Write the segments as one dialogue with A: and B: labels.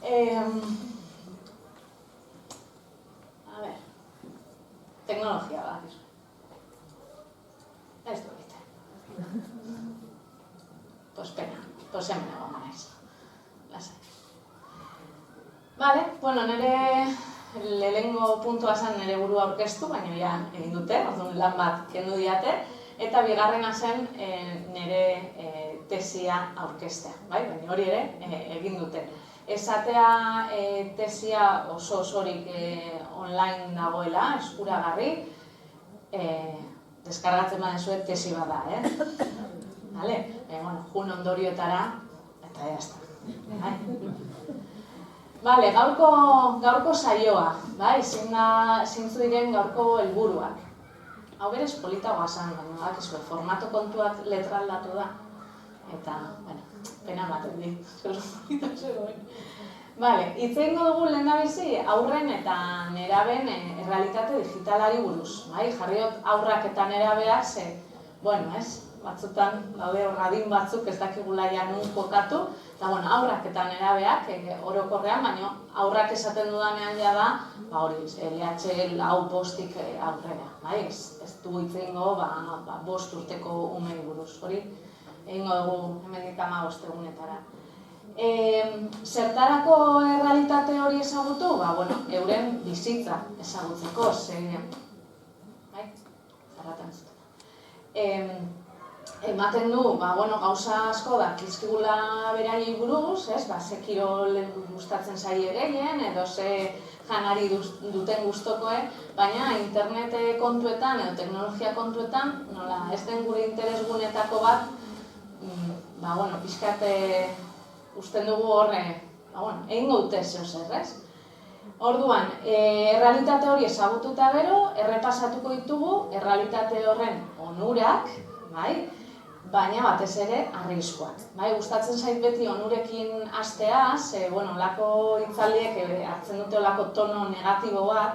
A: A ver, teknologia da. Ez du egite. Pues pena, pues hemen egon naiz. Lasai. Vale, bueno, nire lehengo puntua zen nire burua aurkeztu, baina ja egin dute, orduan lan bat kendu diate, eta bigarrena zen nire tesia aurkeztea, bai? Baina hori ere egin dute. Esatea tesia osorik online dagoela, eskuragarri, deskargatzen badezuet tesi bat da, Vale? Bueno, jun ondorioetara, eta jazta. Vale, gaurko saioa, bai? Zeintzu diren gaurko helburuak. Hau berez politagoa zen, baina formato kontuak letra aldatu da. Eta, bueno, pena ematen di. Vale, hitz egingo dugu lehendabizi haurren eta neraben errealitate digitalari buruz. Bai, jarriot haurrak eta nerabeak ze, bueno, ez? Batzutan daude adin batzuk ez dakigula ja nun kokatu, eta bueno, haurrak eta nerabeak orokorrean, baina haurrak esaten dudanean ja da, hori, LH lau bostik aurrera, bai? Ez du hitz egingo 5 urteko umei buruz, hori egingo dugu hemendik 15 egunetara. Zertarako errealitate hori ezagutu? Bueno, euren bizitza ezagutzeko, bai? Zarratan zuten. Ematen du, gauza asko dakizkigula beraiei buruz, ze kirol gustatzen zaie gehien, edo ze janari duten gustokoe, baina internet kontuetan edo teknologia kontuetan, nola ez den gure interesgunetako bat, pixkat usten dugu horre, egingo dute zeozer, ez? Orduan, errealitate hori ezagututa gero, errepasatuko ditugu errealitate horren onurak, bai? Baina batez ere arriskuak. Gustatzen zait beti onurekin hastea, olako hitzaldiek hartzen dute olako tono negatibo bat,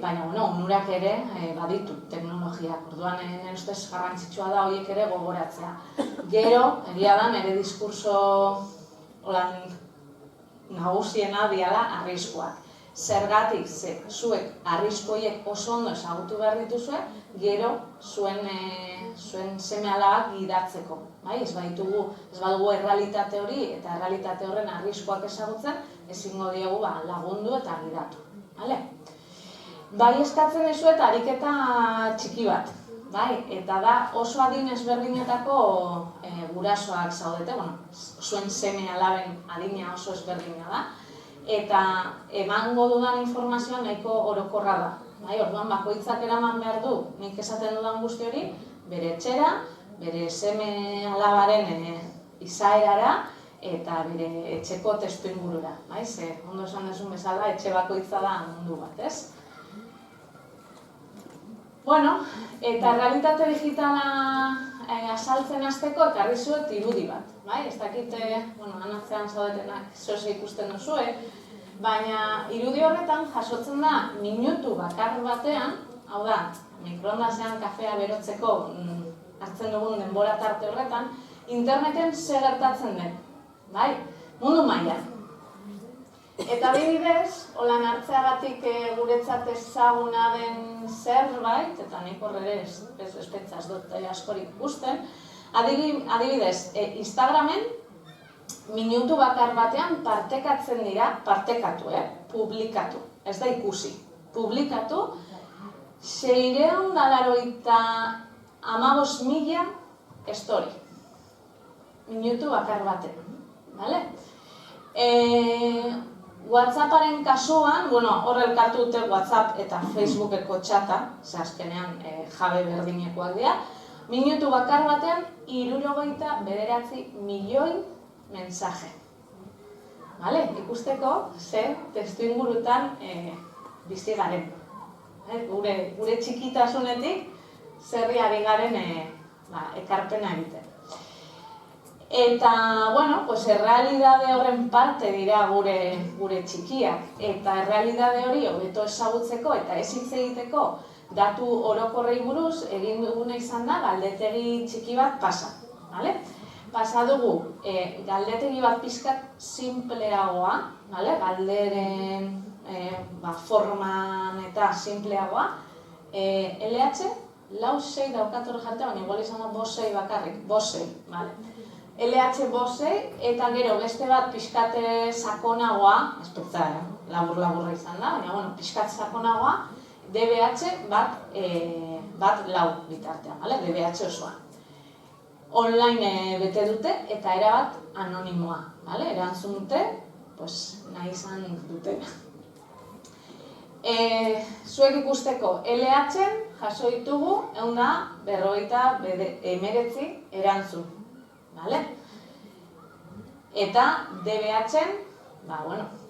A: baina onurak ere baditu teknologiak. Orduan, nire ustez garrantzitsua da horiek ere gogoratzea. Gero, egia da, nire diskurso nagusiena diala arriskuak. Zergatik, zuek arrisku horiek oso ondo ezagutu behar dituzue, gero zuen seme-alabak gidatzeko. Ez badugu errealitate hori eta errealitate horren arriskuak ezagutzen, ezingo diegu lagundu eta gidatu. Bai eskatzen dizuet ariketa txiki bat, eta da oso adin ezberdinetako gurasoak zaudete, zuen seme-alaben adina oso ezberdina da, eta emango dudan informazioa nahiko orokorra da. Orduan bakoitzak eraman behar du, nik esaten dudan guzti hori, bere etxera, bere seme-alabaren izaerara eta bere etxeko testu ingurura. Ondo esan duzun bezala, etxe bakoitza da mundu bat, ez? Bueno, eta realitate digitala azaltzen hasteko ekarri zuet irudi bat. Ez dakit, anatzean zaudetenak zoze ikusten duzue, baina irudi horretan jasotzen da minutu bakar batean, hau da, mikroondasean kafea berotzeko hartzen dugun denbora tarte horretan, interneten zer gertatzen den, mundu mailan. Eta adibidez, holan hartzeagatik guretzat ezaguna den zerbait, eta nik horre espetza ez dut askorik ikusten, adibidez, Instagramen minutu bakar batean partekatzen dira, publikatu, ez da ikusi, publikatu 695.000 story, minutu bakar batean, bale? WhatsApparen kasuan, hor elkartu dute WhatsApp eta Facebookeko txata, ze azkenean jabe berdinekoak dira, minutu bakar batean 69 milioi mensaje. Ikusteko ze testu ingurutan bizi garen. Gure txikitasunetik zerri ari garen ekarpena egiten. Eta, errealidade horren parte dira gure txikiak. Eta errealidade hori hobeto ezagutzeko eta ez hitz egiteko datu orokorrei buruz egin duguna izan da galdetegi txiki bat pasa. pasa dugu galdetegi bat pixkat simpleagoa, galderen forman eta simpleagoa, LH, lau 6 daukat hor jartea, baina igual izan da 5-6 bakarrik, 5-6, LH 5-6, eta gero beste bat pixkate sakonagoa, espetza labur-laburra izan da, baina pixkat sakonagoa, DBH bat lau bitartean, DBH osoan. Online bete dute eta erabat anonimoa, erantzun dute, nahi izan dute. Zuek ikusteko LH-en jaso ditugu 159 erantzun. Eta DBH-en,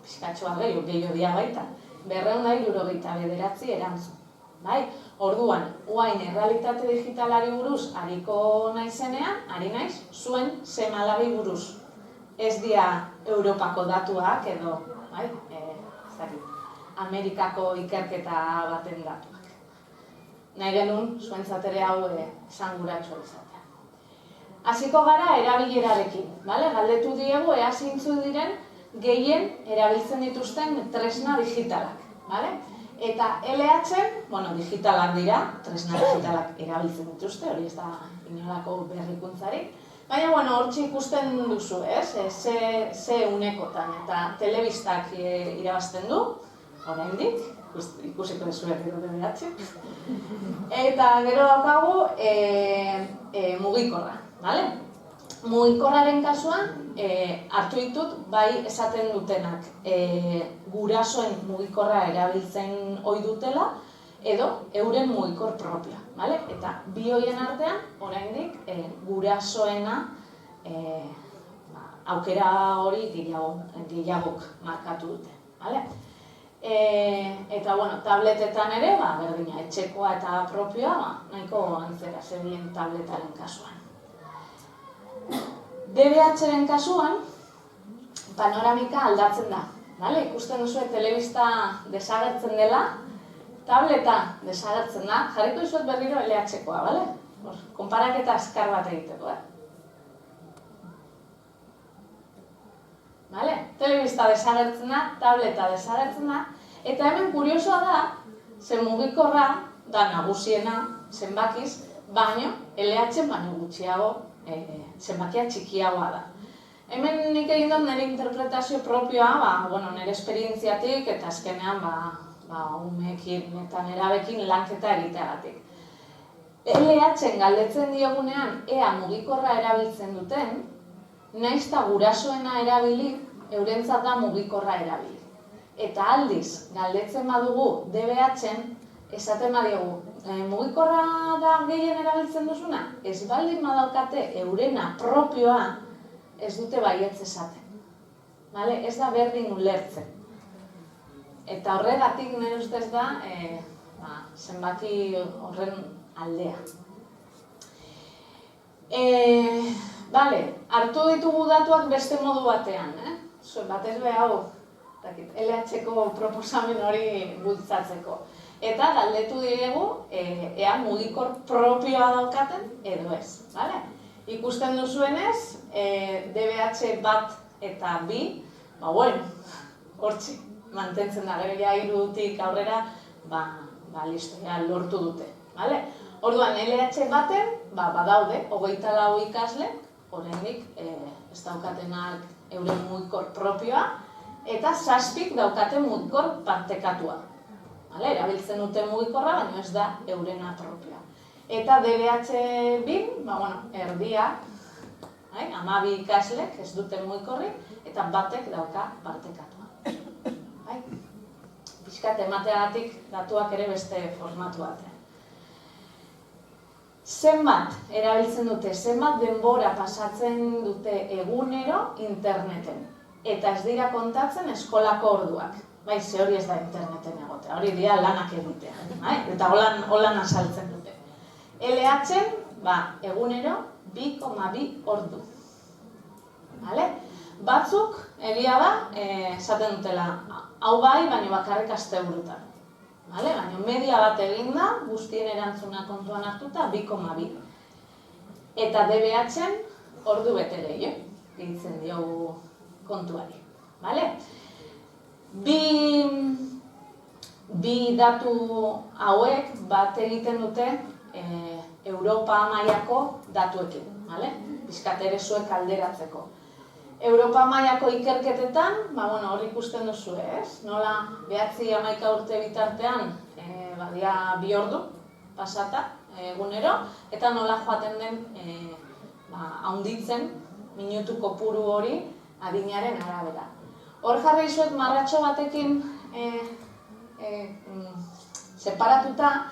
A: pixkatxoa gehiago dia baita, 269 erantzun. Orduan, oain errealitate digitalari buruz ariko naizenean, ari naiz, zuen seme-alabei buruz. Ez dira Europako datuak edo, Amerikako ikerketa baten datuak. Nahi genuen, zuentzat ere hau esanguratxo izatea. Hasiko gara erabilerarekin, galdetu diegu ea zeintzu diren gehien erabiltzen dituzten tresna digitalak. Eta LH-en, digitalak dira, tresna digitalak erabiltzen dituzte, hori ez da inolako berrikuntzarik. Baina, hortxe ikusten duzu, ze unekotan, eta telebistak irabazten du, oraindik, ikusiko dezuek edo DBH. Eta gero daukagu mugikorra, Mugikorraren kasuan, hartu ditut, bai esaten dutenak gurasoen mugikorra erabiltzen ohi dutela, edo euren mugikor propioa. Eta bi horien artean, oraindik, gurasoena aukera hori gehiagok markatu dute. Eta, tabletetan ere, berdina, etxekoa eta propioa, nahiko antzera zebien tabletaren kasuan. DBH-ren kasuan, panoramika aldatzen da. Ikusten duzu telebista desagertzen dela, tableta desagertzen da, jarriko dizuet berriro LH-koa, konparaketa azkar bat egiteko. Telebista desagertzen da, tableta desagertzen da, eta hemen kuriosoa da, zen mugikorra da nagusiena zenbakiz, baino LH baino gutxiago zenbakia txikiagoa da. Hemen nik egin dut nire interpretazio propioa, nire esperientziatik eta azkenean umeekin eta nerabekin lanketa egiteagatik. LH-en galdetzen diogunean ea mugikorra erabiltzen duten, nahiz eta gurasoena erabili, eurentzat da mugikorra erabili. Eta aldiz, galdetzen badugu DBH-en, esaten badiogu, mugikorra da gehien erabiltzen duzuna? Ez baldin badaukate eurena propioa ez dute baietz esaten. Ez da berdin ulertzen. Eta horregatik nire ustez da zenbaki horren aldea. Hartu ditugu datuak beste modu batean. Batez be hau, LH-ko proposamen hori bultzatzeko. Eta galdetu diregu ea mugikor propioa daukaten edo ez. Ikusten duzuenez, DBH bat eta bi, hortxe mantentzen da, gero ja 3tik aurrera, listo, lortu dute. Orduan, LH baten, badaude, 24 ikasle, oraindik ez daukatenak euren mugikor propioa, eta 7 daukaten mugikor partekatua. Erabiltzen dute mugikorra, baina ez da eurena propioa. Eta DBH bin, erdia, 12 ikaslek ez dute mugikorrik, eta batek dauka partekatua. Pixkat emateagatik datuak ere beste formatu batean. Zenbat erabiltzen dute, zenbat denbora pasatzen dute egunero interneten. Eta ez dira kontatzen eskolako orduak. Ze hori ez da interneten egotea, hori dira lanak egitea. Eta holan azaltzen dute. LH-en, egunero 2,2 ordu. Batzuk, egia da, esaten dutela, hau bai, baina bakarrik asteburutan. Baina media bat eginda, guztien erantzuna kontuan hartuta, 2,2. Eta DBH-en, ordu bete gehiago, gehitzen diogu kontuari. Vale? Bi datu hauek bat egiten dute Europa mailako datuekin, vale? Pixkat ere zuek alderatzeko. Europa mailako ikerketetan, hor ikusten duzu, ez? Nola 9-11 urte bitartean, badia 2 ordu pasata egunero, eta nola joaten den handitzen minutu kopuru hori adinaren arabera. Hor jarri zuet marratxo batekin separatuta,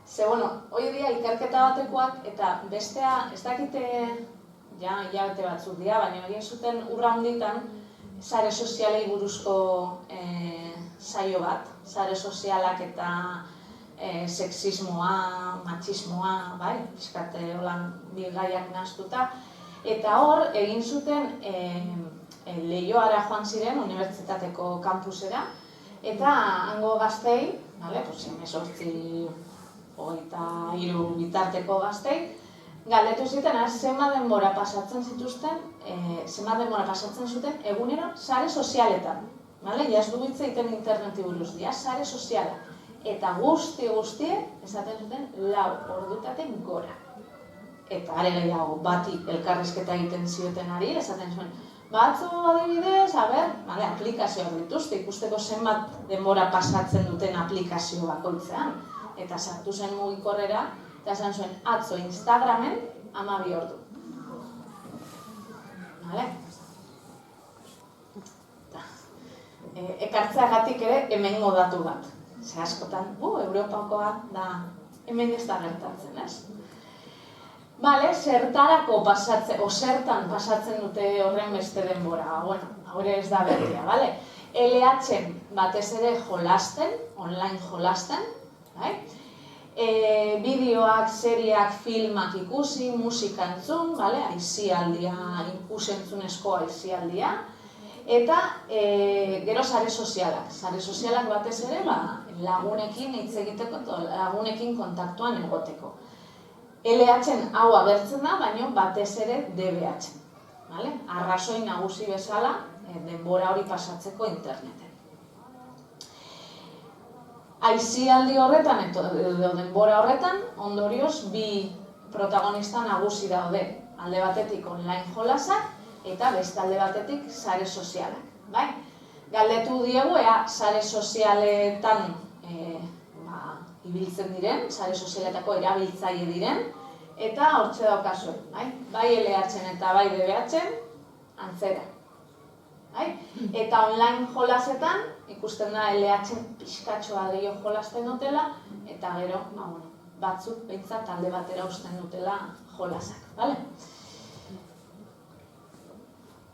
A: ze, hoi dira ikerketa batekoak eta bestea, ez dakite, hilabete batzuk dira, baina egin zuten urra handitan sare sozialei buruzko saio bat, sare sozialak eta sexismoa, matxismoa, pixkate holan bi gaiak nahaztuta, eta hor egin zuten Leioara joan ziren, unibertsitateko kampusera, eta hango gaztei, 18-23 bitarteko gaztei, galdetu ziten, zenbat denbora pasatzen zuten egunero sare sozialetan. Ja ez du hitz egiten interneti buruz, ja sare soziala. Eta guztiek esaten zuten 4 ordutatik gora. Eta are gehiago, bati elkarrizketa egiten ziotenari, esaten zuen, batzu adibidez, aplikazioak dituzte, ikusteko zenbat denbora pasatzen duten aplikazio bakoitzean. Eta sartu zen mugikorrera, eta esan zuen, atzo Instagramen 12 ordu. Ekartzeagatik ere hemengo datu bat. Ze askotan, Europakoa da hemen ez da gertatzen, ez? Zertarako pasatzen, zertan pasatzen dute horren beste denbora, hori ez da berria, bale? LH-en batez ere jolasten, online jolasten, bideoak, seriak, filmak ikusi, musika entzun, aisialdia, ikusentzunezko aisialdia, eta gero sare sozialak. Sare sozialak batez ere lagunekin hitz egiteko, lagunekin kontaktuan egoteko. LH-en hau agertzen da, baina batez ere DBH-en. Arrazoi nagusi bezala denbora hori pasatzeko interneten. Aisialdi horretan edo denbora horretan, ondorioz, bi protagonista nagusi daude. Alde batetik online jolasak eta beste alde batetik sare sozialak. Galdetu diegu, ea sare sozialetan ibiltzen diren, sare sozialetako erabiltzaile diren, eta hortxe daukazue, bai LH-en eta bai DBH-en, antzera. Eta online jolasetan, ikusten da LH-en pixkatxoa gehiago jolasten dutela, eta gero, batzuk behintzat talde batera uzten dutela jolasak.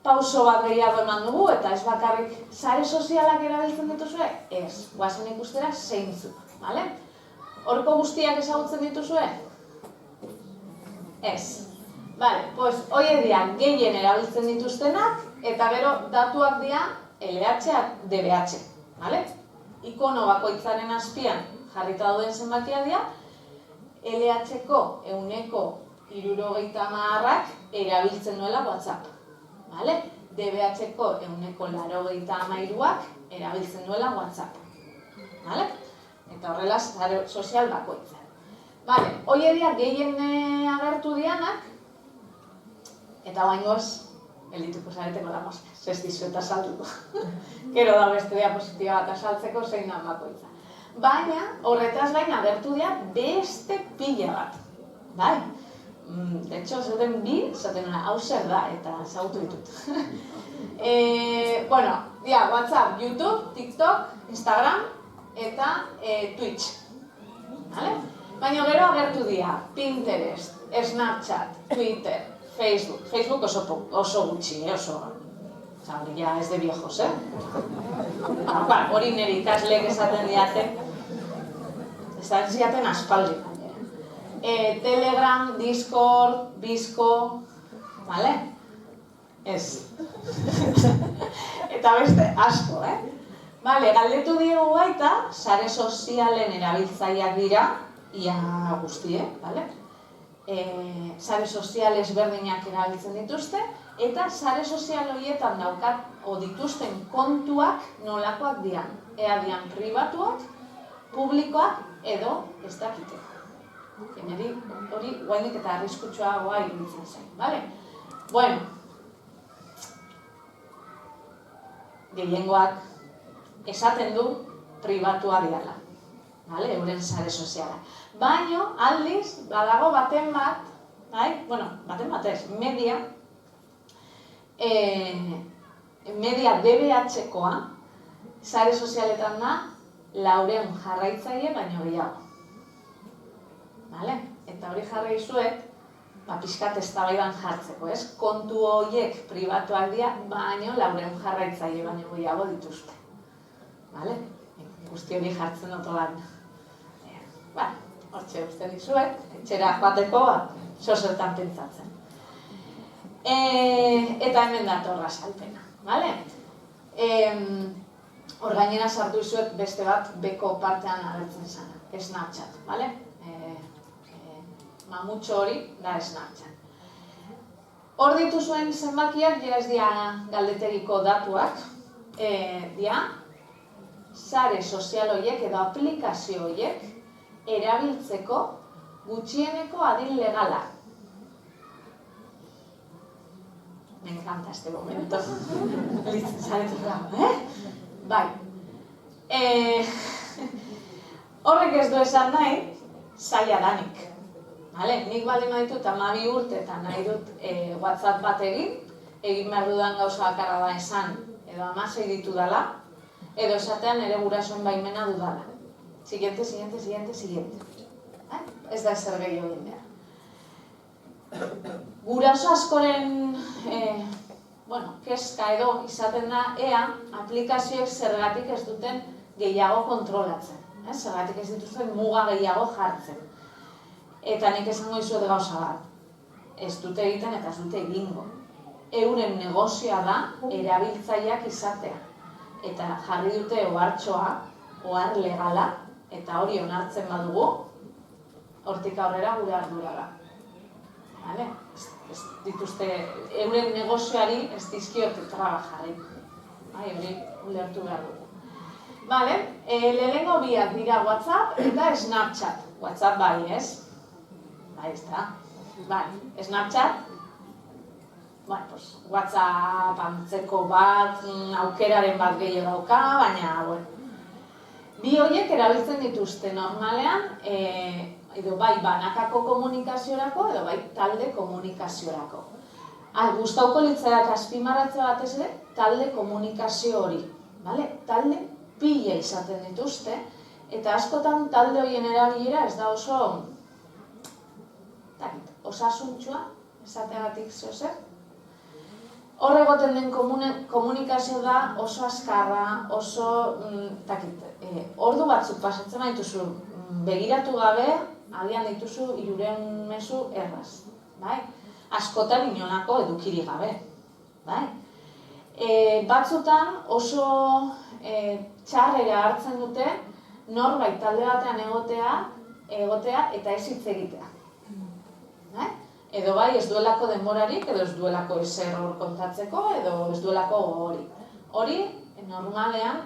A: Pauso bat gehiago eman dugu, eta ez bakarrik sare sozialak erabiltzen dituzue? Ez, guazen ikustera zeintzuk. Horko guztiak ezagutzen dituzue? Ez. Horiek dira gehien erabiltzen dituztenak, eta gero datuak dira LH-ak, DBH. Ikono bakoitzaren azpian jarrita dauden zenbakia dira, LH-ko 70%ak erabiltzen duela WhatsApp. DBH-ko 80%ak erabiltzen duela WhatsApp. Eta horrela sare sozial bakoitza. Horiek dira gehien agertu dianak, eta bainoz, geldituko zareteko da mozka, ez dizueta salduko. Gero da beste diapositiba bat asaltzeko zein da bakoitza. Baina, horretaz gain agertu dira beste pila bat. De hecho, zaten bi, zaten hau zer da, eta zautu ditut. WhatsApp, YouTube, TikTok, Instagram, eta Twitch. Baina gero agertu dira Pinterest, Snapchat, Twitter, Facebook. Facebook oso gutxi, oso... Ja, ez de viejos, hori nire ikasleek esaten diate. Esaten ziaten aspaldi. Telegram, Discord, Bizko... Ez. Eta beste asko, galdetu diegu baita, sare sozialen erabiltzaileak dira, ia guztie, sare sozial ezberdinak erabiltzen dituzte, eta sare sozial horietan dituzten kontuak nolakoak dian. Ea dian pribatuak, publikoak edo ez dakite. Hori guainik eta arriskutsuagoa iruditzen zen, bale? Bueno, gehiengoak esaten du pribatua diala, bale? Euren sare soziala. Baina, aldiz, badago baten bat, baten bat ez, media DBH-koa, sare sozialetan da, 400 jarraitzaile baino gehiago. Eta hori jarri zuet, pixkat eztabaidan jartzeko, ez? Kontu horiek pribatuak dira, baino 400 jarraitzaile baino gehiago dituzte. Guzti hori jartzen dut lan. Hortxe uste dizuet, etxera joateko, zozertan pentsatzen. Eta hemen datorra salpena, bale? Hor gainera sartu izuet beste bat beko partean agertzen zana, Snapchat, bale? Mamutxo hori da Snapchat. Hor dituzuen zenbakiak, ja ez dira galdetegiko datuak, dira sare sozial horiek edo aplikazio horiek erabiltzeko gutxieneko adin legala. Me encanta este momento. Listo, zaretu dago, Bai. Horrek ez du esan nahi, zaila danik. Nik baldin baditut 12 urte eta nahi dut WhatsApp bat egin behar dudan gauza bakarra da esan, edo 16 ditu dala, edo esatean ere gurasoen baimena dudala. Siguiente. Ez da ezer gehiago egin behar. Guraso askoren kezka edo izaten da ea aplikazioek zergatik ez duten gehiago kontrolatzen. Zergatik ez dituzten muga gehiago jartzen. Eta nik esango izuet gauza bat. Ez dute egiten eta ez dute egingo. Euren negozioa da erabiltzaileak izatea. Eta jarri dute ohartxoa, ohar legala, eta hori onartzen badugu, hortik aurrera gure ardura da. Ez dituzte, euren negozioari ez dizkiote traba jarri. Hori ulertu behar dugu. Lehenengo biak dira WhatsApp eta Snapchat. WhatsApp bai, ez? Bai, ez da. Snapchat, WhatsApp antzeko bat, aukeraren bat gehiago dauka, baina, bi horiek erabiltzen dituzte normalean, edo bai banakako komunikaziorako, edo bai talde komunikaziorako. Gustauko litzaidak azpimarratzea batez ere, talde komunikazio hori. Talde pila izaten dituzte, eta askotan talde horien erabilera ez da oso osasuntsua, esateagatik zeozer. Hor egoten den komunikazio da oso azkarra, oso, ordu batzuk pasatzen baituzu begiratu gabe, agian dituzu 300 mezu erraz. Askotan inolako edukiri gabe. Batzutan oso txarrera hartzen dute norbait talde batean egotea eta ez hitz egitea. Edo bai ez duelako denborarik, edo ez duelako ezer hor kontatzeko, edo ez duelako hori. Hori, normalean,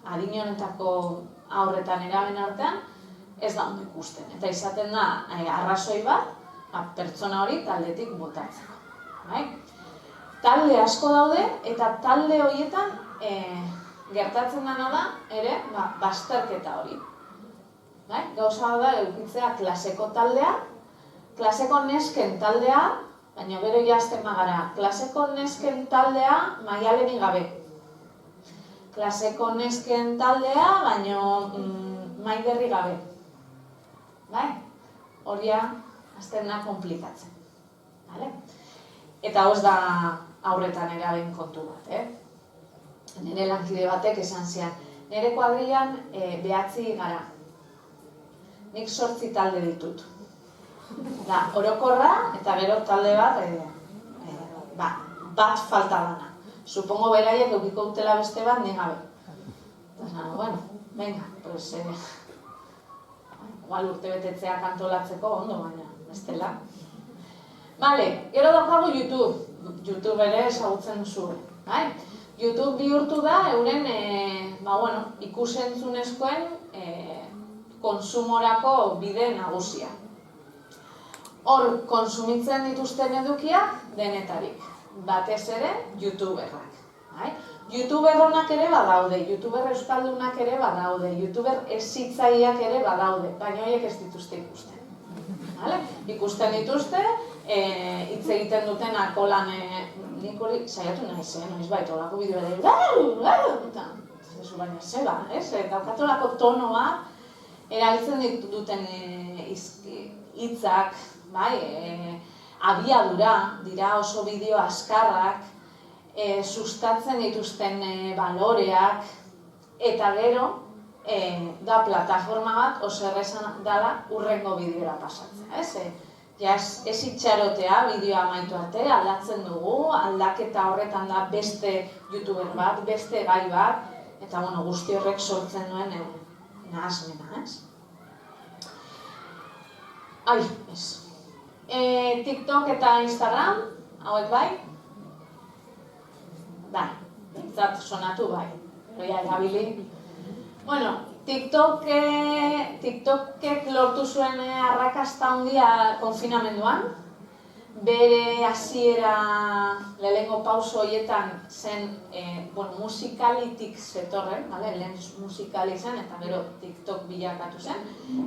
A: adin honetako aurretan eraben artean, ez da ondo ikusten. Eta izaten da, arrazoi bat, pertsona hori taldetik botatzeko. Talde asko daude, eta talde horietan gertatzen dena da, ere, bazterketa hori. Gauza da, edukitzea klaseko taldea, klaseko nesken taldea, baina gero jazten magara, klaseko nesken taldea Maialenik gabe. Klaseko nesken taldea, baina Maiderri gabe. Horia, azten da komplikatzen. Eta hoz da aurretan eraben kontu bat. Nire lankide batek esan zian, nire kuadrilan 9 gara. Nik 8 talde ditut. Orokorra eta gero talde bat falta dana. Supongo beraiek eukiko dutela beste bat, ni gabe. Bueno, venga, igual urte betetzea kantolatzeko ondo, baina bestela. Bale, gero daukagu YouTube. YouTube ere ezagutzen duzu. YouTube bihurtu da euren ikus-entzunezkoen konsumorako bide nagusia. Hor, konsumitzen dituzten edukiak denetarik, batez ere YouTuberrak. YouTuber onak ere badaude, YouTuber euskaldunak ere badaude, YouTuber hezitzaileak ere badaude, baina horiek ez dituzte ikusten. Ikusten dituzte, hitz egiten dutenak holan, nik hori saiatu naiz, noiz baita olako bideo ere, zezu baina zeba, daukatolako tonoa, erabiltzen duten hitzak, abiadura, dira oso bideo askarrak, sustatzen dituzten baloreak, eta gero, da plataforma bat oso errezan dela urrengo bideora pasatzen. Ez itxarotea bideoa amaitu arte, aldatzen dugu, aldaketa horretan da beste YouTuber bat, beste gai bat, eta guzti horrek sortzen duen nahasmena, TikTok eta Instagram, hauek bai? Bai, bintzat sonatu bai, roia erabili. TikTokek lortu zuen arrakasta handia konfinamenduan. Bere hasiera lehenengo pauso horietan zen musikalitik zetorren, lehen musikali zen eta gero TikTok bilakatu zen.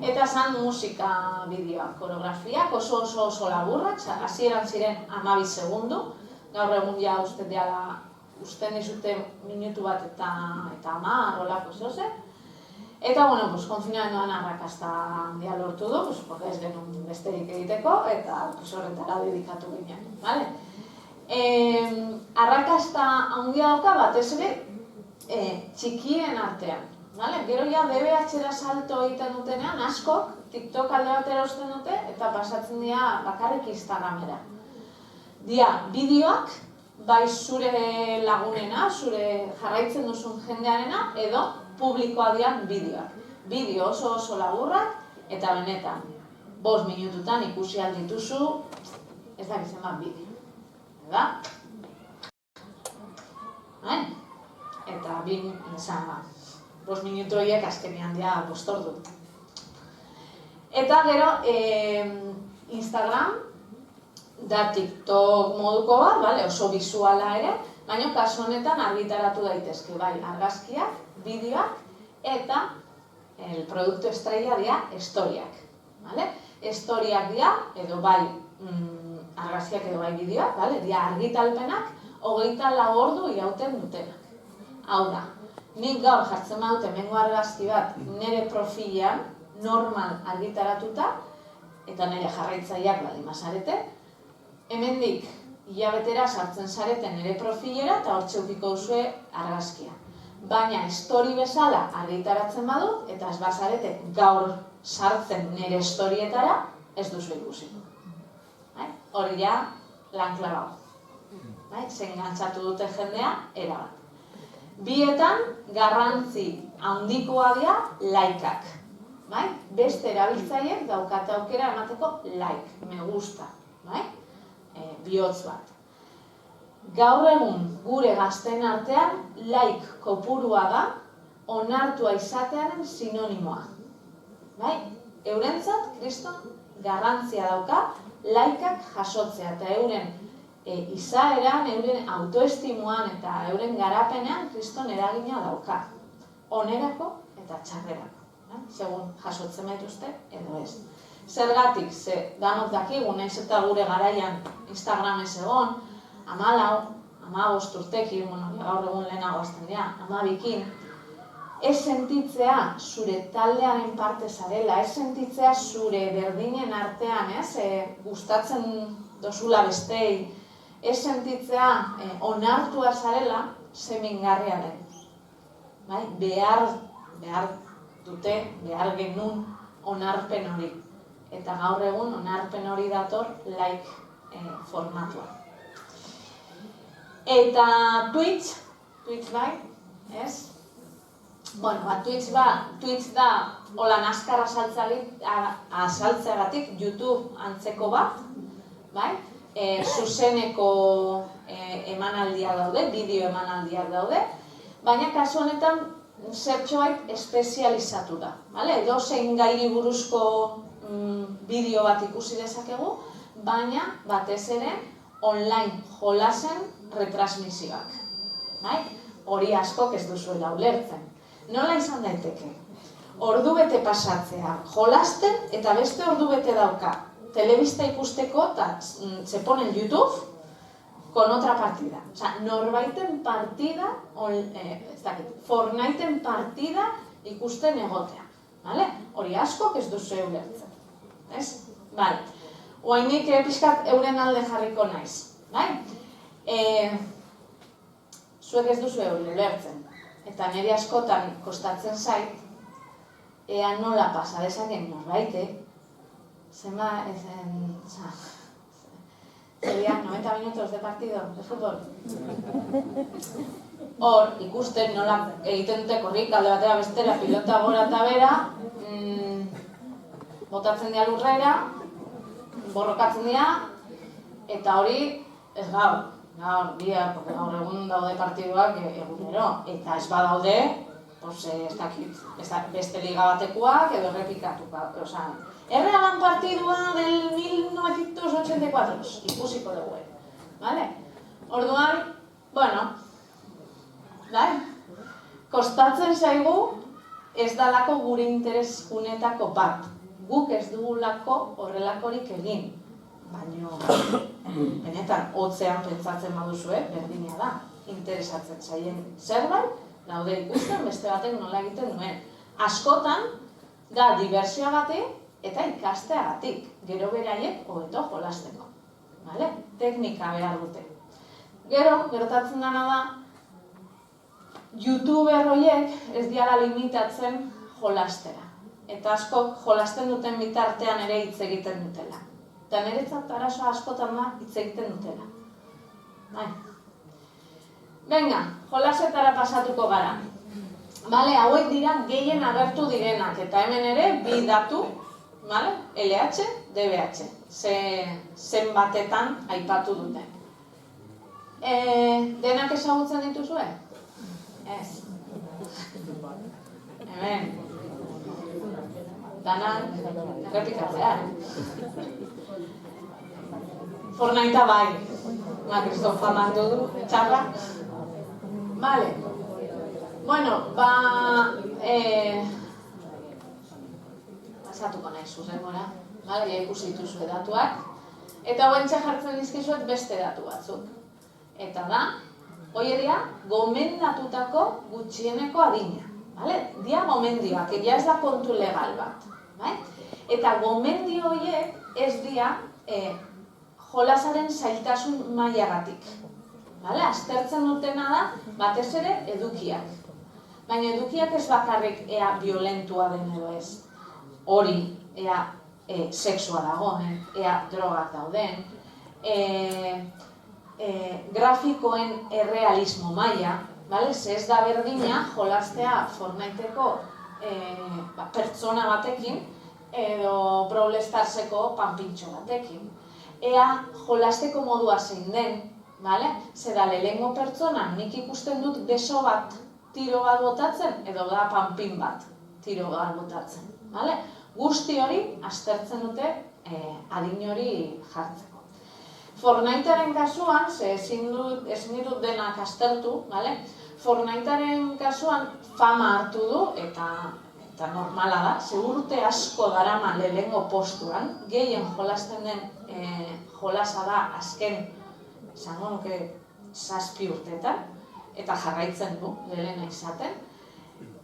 A: Eta zen musika bideoak, koreografiak, oso laburrak, hasieran ziren 12 segundu. Gaur egun ja usten dizute minutu bat eta 10 rolako zoze. Eta, konfinamenduan arrakasta handia lortu du, ez genuen besterik egiteko, eta horretara dedikatu ginen. Arrakasta handia dauka batez ere txikien artean. Gero ja DBH-era salto egiten dutenean, askok TikTok alde batera usten dute, eta pasatzen dira bakarrik Instagramera. Dia, bideoak, bai zure lagunena, zure jarraitzen duzun jendearena, edo publikoa dian bideoak. Bideo oso laburrak, eta benetan, 5 minututan ikusi aldituzu, ez dakitzen bat bideo. Eda? Eta 5 minutu horiek azkenean dira 5 ordu. Eta gero, Instagram, da TikTok moduko bat, oso bizuala ere, baina kasu honetan argitaratu daitezke, bai, argazkiak, bideoak, eta produktu estrella dira historiak. Historiak dira, edo bai argazkiak edo bai bideoak, dira argitalpenak, 24 ordu irauten dutenak. Hau da, nik gaur jartzen badut hemengo argazki bat nire profilean, normal argitaratuta, eta nire jarraitzaileak baldin bazarete, hemendik hilabetera sartzen zareten nire profilera eta hortxe ukiko duzue argazkia. Baina story bezala argitaratzen badut, eta ez bazarete gaur sartzen nire storietara, ez duzu ikusiko. Hori ja, lan klabau. Zen gantzatu dute jendea, erabat. Bietan, garrantzi handikoa dira likeak. Beste erabiltzaileek daukate aukera emateko like, me gusta. Bihotz bat. Gaur egun gure gazteen artean like kopurua da onartua izatearen sinonimoa. Eurentzat, kriston, garrantzia dauka likeak jasotzea eta euren izaeran, euren autoestimuan eta euren garapenean kriston eragina dauka. Onerako eta txarrerako. Segun jasotzen baituzte edo ez. Zergatik, danok dakigu, nahiz eta gure garaian Instagram ez egon, 14, 15 urtekin, gaur egun lehenago azten dira, 12kin, ez sentitzea zure taldearen parte zarela, ez sentitzea zure berdinen artean, gustatzen dozula bestei, ez sentitzea onartua zarela, zemingarria den. Behar dute, behar genuen onarpen hori. Eta gaur egun onarpen hori dator like formatua. Eta Twitch bai, ez? Twitch da hola naskar azaltzeagatik YouTube antzeko bat, bai? Zuzeneko emanaldiak daude, bideo emanaldiak daude, baina kasu honetan zertxoait espezializatu da, bale? Edo zein gairi buruzko bideo bat ikusi dezakegu, baina batez ere online jolasen retransmisioak, bai? Hori askok ez duzuela ulertzen. Nola izan daiteke? Ordubete pasatzea jolasten eta beste ordubete dauka telebista ikusteko eta se pone en YouTube con otra partida. O sea, norbaiten partida, Fortniteen partida ikusten egotea. Hori askok ez duzu ulertzen. Bale. Oainik pixkat euren alde jarriko naiz. Zuek ez duzu ulertzen. Eta niri askotan kostatzen zait, ea nola pasa dezaken norbaitek, serían 90 minutos de partido de fútbol. Hor, ikusten nola egiten dute korrik alde batera bestera, pilota gora eta bera, botatzen dira lurrera, borrokatzen dira, eta hori ez gaur, bihar, porque gaur egun daude partiduak egunero, eta ez badaude, ez dakit, beste liga batekoak edo errepikatuak, Errealan partidua del 1984, ikusiko dugu, bale? Orduan, bueno, kostatzen zaigu ez dalako gure interes junetako bat. Guk ez dugulako horrelakorik egin, baina benetan hotzean pentsatzen baduzue, berdina da, interesatzen zaien zerbait, daude ikusten beste batek nola egiten duen. Askotan, da dibertsioagatik eta ikasteagatik, gero beraiek hobeto jolasteko. Teknika behar dute. Gero, gertatzen dena da, YouTuber horiek ez diala limitatzen jolastera. Eta askok jolasten duten bitartean ere hitz egiten dutela. Eta niretzat arazoa askotan da hitz egiten dutela. Venga, jolasetara pasatuko gara. Hauek dira gehien agertu direnak, eta hemen ere bi datu, LH, DBH, zenbatetan aipatu dute. Denak ezagutzen dituzue? Ez. Hemen. Danak errepikatzea. Fortnitea bai. Kriston famatu du, txarra. Bale. Bueno, pasatuko nahi zuzengora, ikusi dituzue datuak, eta hoentxe jartzen dizkizuet beste datu batzuk. Eta da, hoieria, gomendatutako gutxieneko adina. Dia gomendioak, egia ez da kontu legal bat. Eta gomendio horiek ez dia jolasaren zailtasun mailagatik. Aztertzen dutena da, batez ere, edukiak. Baina edukiak ez bakarrik ea violentua den edo ez. Hori, ea sexua dagoen, ea drogak dauden, grafikoen errealismo maila, ez da berdina jolastea Fortniteko pertsona batekin edo Brawl Starseko panpintxo batekin. Ea jolasteko modua zein den, zeda lehengo pertsona nik ikusten dut beso bat tiro bat botatzen edo da panpin bat tiro bat botatzen. Guzti hori aztertzen dute adin hori jartzeko. Fortnitearen kasuan, ezin dut denak aztertu, Fortnitearen kasuan fama hartu du eta normala da, segurute asko darama lehengo postuan, gehien jolasten den jolasa da azken, izango nuke 7 urteetan, eta jarraitzen du lehena izaten.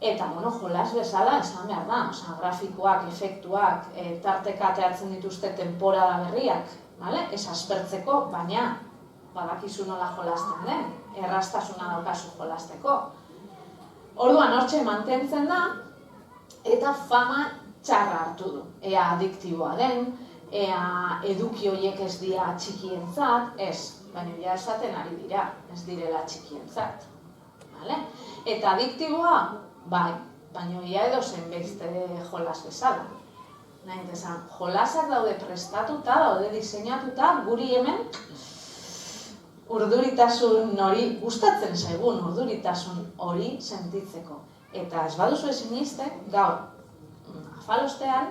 A: Eta, jolas bezala, esan behar da, grafikoak, efektuak, tarteka ateatzen dituzte temporada berriak, ez aspertzeko, baina badakizu nola jolasten den, erraztasuna daukazu jolasteko. Orduan, hortxe mantentzen da, eta fama txarra hartu du. Ea adiktiboa den, ea eduki horiek ez dira txikientzat, ez, baina ja esaten ari dira, ez direla txikientzat. Eta adiktiboa, bai, baina ia edozein beste jolas bezala. Nahi esan, jolasak daude prestatuta, daude diseinatuta, guri hemen urduritasun hori, gustatzen zaigun urduritasun hori sentitzeko. Eta ez baduzu esinisten, gaur, afalostean,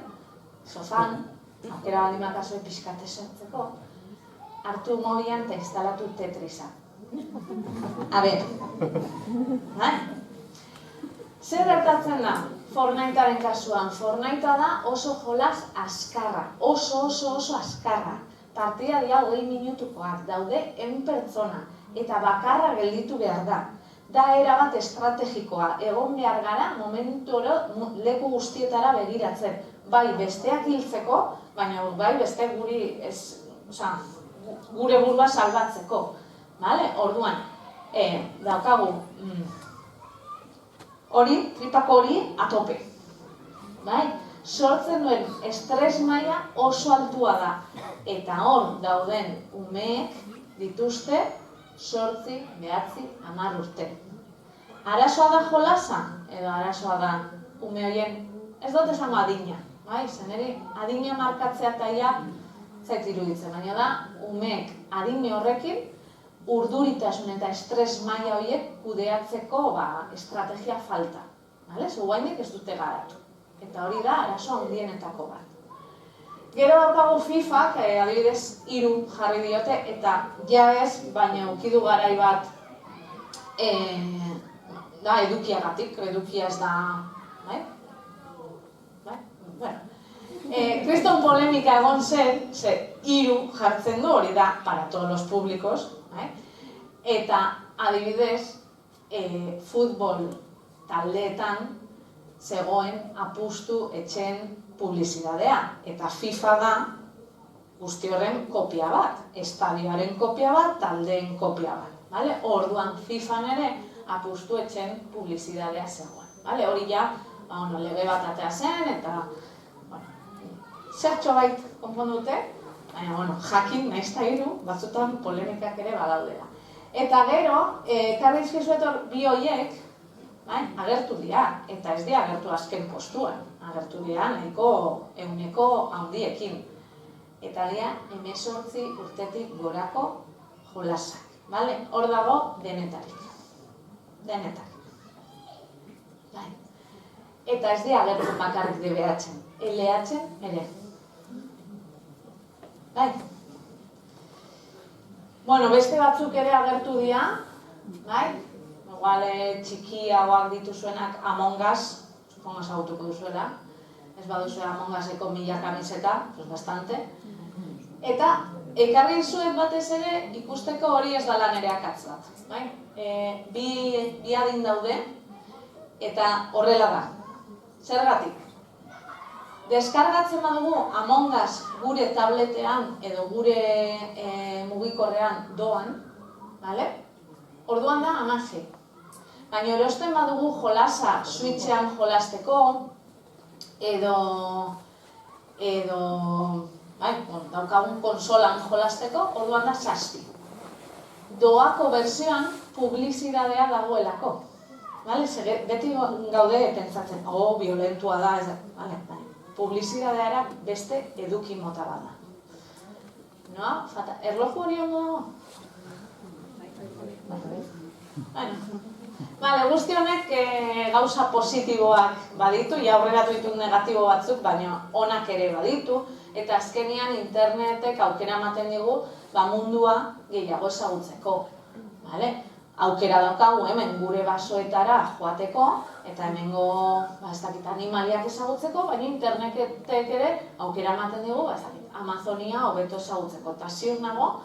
A: sofan, aukera baldin bakazue pixkate sartzeko, hartu mobian eta instalatu Tetrisa. A ber, zer gertatzen da? Fortnitearen kasuan, Fortnitea da oso jolas askarra, oso askarra. Partida dira 20 minutukoak, daude 100 pertsona, eta bakarra gelditu behar da. Da erabat estrategikoa, egon behar gara momentu oro leku guztietara begiratzen. Bai besteak hiltzeko, baina bai beste gure burua salbatzeko. Orduan, daukagu hori, tripako hori, atope. Sortzen duen estres maila oso altua da. Eta hor dauden umeek dituzte 8, 9, 10 urte. Arazoa da jolasa, edo arazoa da ume horien, ez dut esango adina. Zeneri, adina markatzea taia zait iruditzen, baina da umeek adine horrekin urduritasun eta estres maila horiek kudeatzeko estrategia falta. Guainik ez dute garatu. Eta hori da arazo handienetako bat. Gero daukagu FIFAk, adibidez, 3 jarri diote, eta ja ez, baina ukidu garai bat da edukiagatik, edukia ez da... Kriston polemika egon zen, 3 jartzen du, hori da, para todos los públicos, eta adibidez, futbol taldeetan zegoen apustu etxen publizidadea. Eta FIFA da guzti horren kopia bat, estadioaren kopia bat, taldeen kopia bat. Orduan FIFAn ere apustu etxen publizidadea zegoen. Hori ja, lege bat atea zen, eta zertxo bait konpondute, baina jakin nahiz eta 3, batzutan polemikak ere badaudela. Eta gero, karri izkizuetor bi horiek, agertu dira, eta ez dira agertu azken postuan, agertu dira nahiko ehuneko handiekin. Eta dira 18 urtetik gorako jolasak. Hor dago denetarik. Denetarik. Eta ez dira agertu bakarrik DBH-en, LH-en ere. Beste batzuk ere agertu dira, igual txikiagoak dituzuenak Among Us, supongo ezagutuko duzuela, ez baduzu Among Useko 1000 kamiseta, pues bastante. Eta ekarri zuet batez ere ikusteko hori ez dela nire akatz bat. Bi adin daude, eta horrela da. Zergatik? Deskargatzen badugu Among Us gure tabletean edo gure mugikorrean doan, orduan da 10. Baina erosten badugu jolasa Switchean jolasteko, edo daukagun konsolan jolasteko, orduan da 7. Doako bersioan publizidadea dagoelako. Beti gaude pentsatzen, violentua da, publizidadeara beste eduki mota bat da. Erloju hori ondo dago? Guzti honek gauza positiboak baditu, aurreratu ditut negatibo batzuk, baina onak ere baditu, eta azkenean internetek aukera ematen digu mundua gehiago ezagutzeko. Aukera daukagu hemen gure basoetara joateko, eta hemengo animaliak ezagutzeko, baina internetek ere aukera ematen digu Amazonia hobeto ezagutzeko. Eta ziur nago,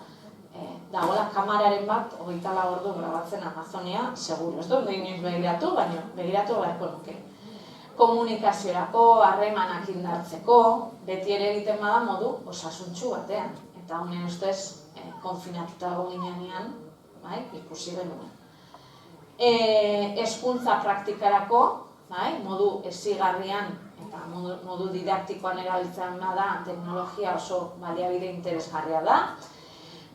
A: dagoela kamararen bat, 24 ordu grabatzen Amazonia, seguru. Ez dut inoiz begiratu, baina begiratu beharko nuke. Komunikaziorako, harremanak indartzeko, beti ere egiten bada modu osasuntsu batean. Eta honen ustez, konfinatuta ginean, ikusi genuen. Hezkuntza praktikarako, modu hezigarrian eta modu didaktikoan erabiltzen da teknologia oso baliabide interesgarria da.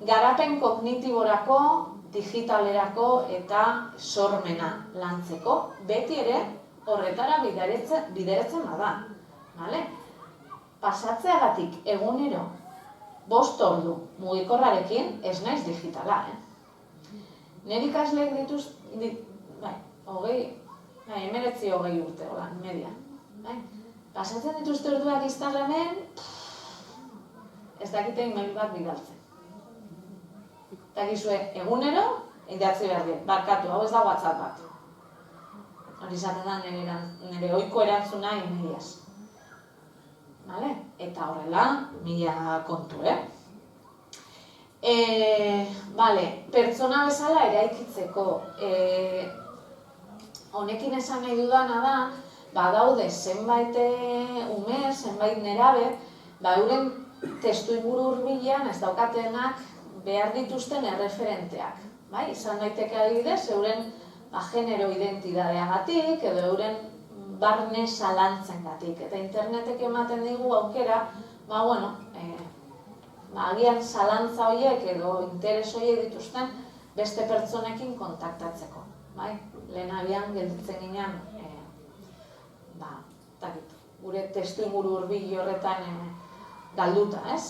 A: Garapen kognitiborako, digitalerako eta sormena lantzeko, beti ere horretara bideratzen bada. Pasatzeagatik egunero 5 ordu mugikorrarekin ez naiz digitala. Nire ikasleek hemeretzi hogei urte, media. Pasatzen dituzte orduak Instagramen, ez dakite email bat bidaltzen. Eta gizue, egunero, idatzi behar dut, barkatu, hau ez da WhatsApp bat. Hori izaten da nire ohiko erantzuna emailaz. Eta horrela, 1000 kontu, pertsona bezala eraikitzeko. Honekin esan nahi dudana da, badaude zenbait ume, zenbait nerabe, euren testuinguru hurbilean ez daukatenak behar dituzten erreferenteak. Izan daiteke adibidez, euren genero identidadeagatik edo euren barne zalantzengatik. Eta internetek ematen digu aukera, agian zalantza horiek edo interes horiek dituzten beste pertsonekin kontaktatzeko. Lehen abian gelditzen ginean, gure testuinguru hurbil horretan galduta, ez?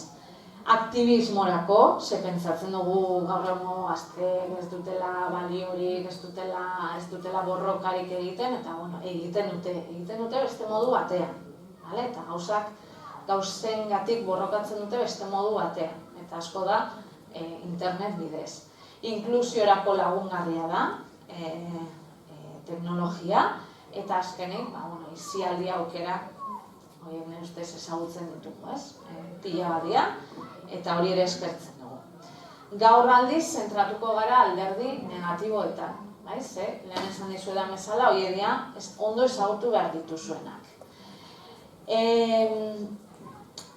A: Aktivismorako, ze pentsatzen dugu gaur egun gazteek ez dutela baliorik, ez dutela borrokarik egiten, eta egiten dute beste modu batean. Eta gauzengatik borrokatzen dute beste modu batean. Eta asko da internet bidez. Inklusiorako lagungarria da, teknologia, eta azkenik, izialdi aukera, nire ustez ezagutzen ditugu, ez? Pila badia, eta hori ere eskertzen dugu. Gaur aldiz, zentratuko gara alderdi negatiboetan, lehen esan dizuedan bezala, hori edia ondo ezagutu behar dituzuenak.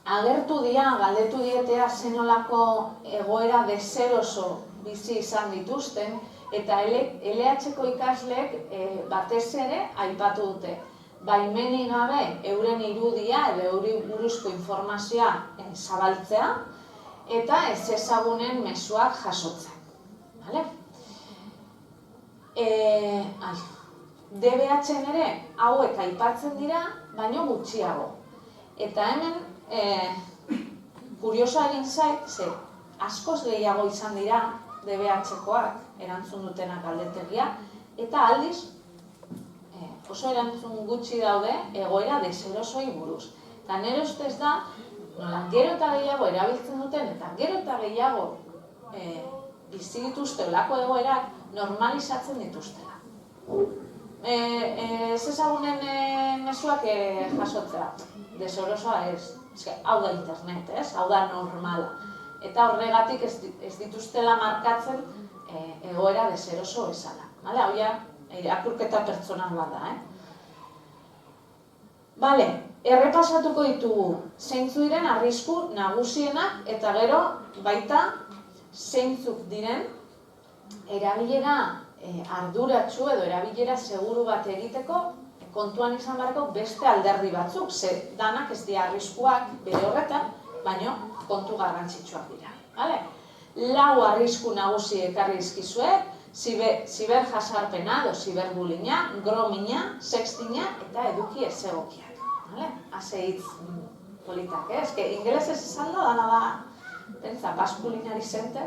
A: Agertu dira, galdetu dietea zenolako egoera deseroso bizi izan dituzten, eta LH-ko ikasleek batez ere aipatu dute. Baimenik gabe euren irudia edo euren buruzko informazioa zabaltzea eta ez ezagunen mezuak jasotzen. DBH-en ere hauek aipatzen dira, baino gutxiago. Eta hemen kuriosoa egin zait, ze askoz gehiago izan dira DBH-koak erantzun dutenak galdetegia, eta aldiz oso erantzun gutxi daude egoera deserosoi buruz. Eta nire ustez da, gero eta gehiago erabiltzen duten eta gero eta gehiago bizi dituzte olako egoerak normalizatzen dituztela. Ez ezagunen mezuak jasotzea, deserosoa ez. Hau da internet, hau da normala. Eta horregatik ez dituztela markatzen egoera deseroso bezala. Hau ja, irakurketa pertsonal bat da. Errepasatuko ditugu zeintzu diren arrisku nagusienak eta gero baita zeintzuk diren erabilera arduratsu edo erabilera seguru bat egiteko kontuan izan beharko beste alderdi batzuk, ze danak ez dira arriskuak bere horretan, baino kontu garrantzitsuak dira. 4 arrisku nagusi ekarri dizkizuet, ziberjasarpena edo ziberbullyinga, gromina, sextinga eta eduki ez egokiak. Hase hitz politak, ingelesez esan da, dana da, pentsa, Basque Culinary Center,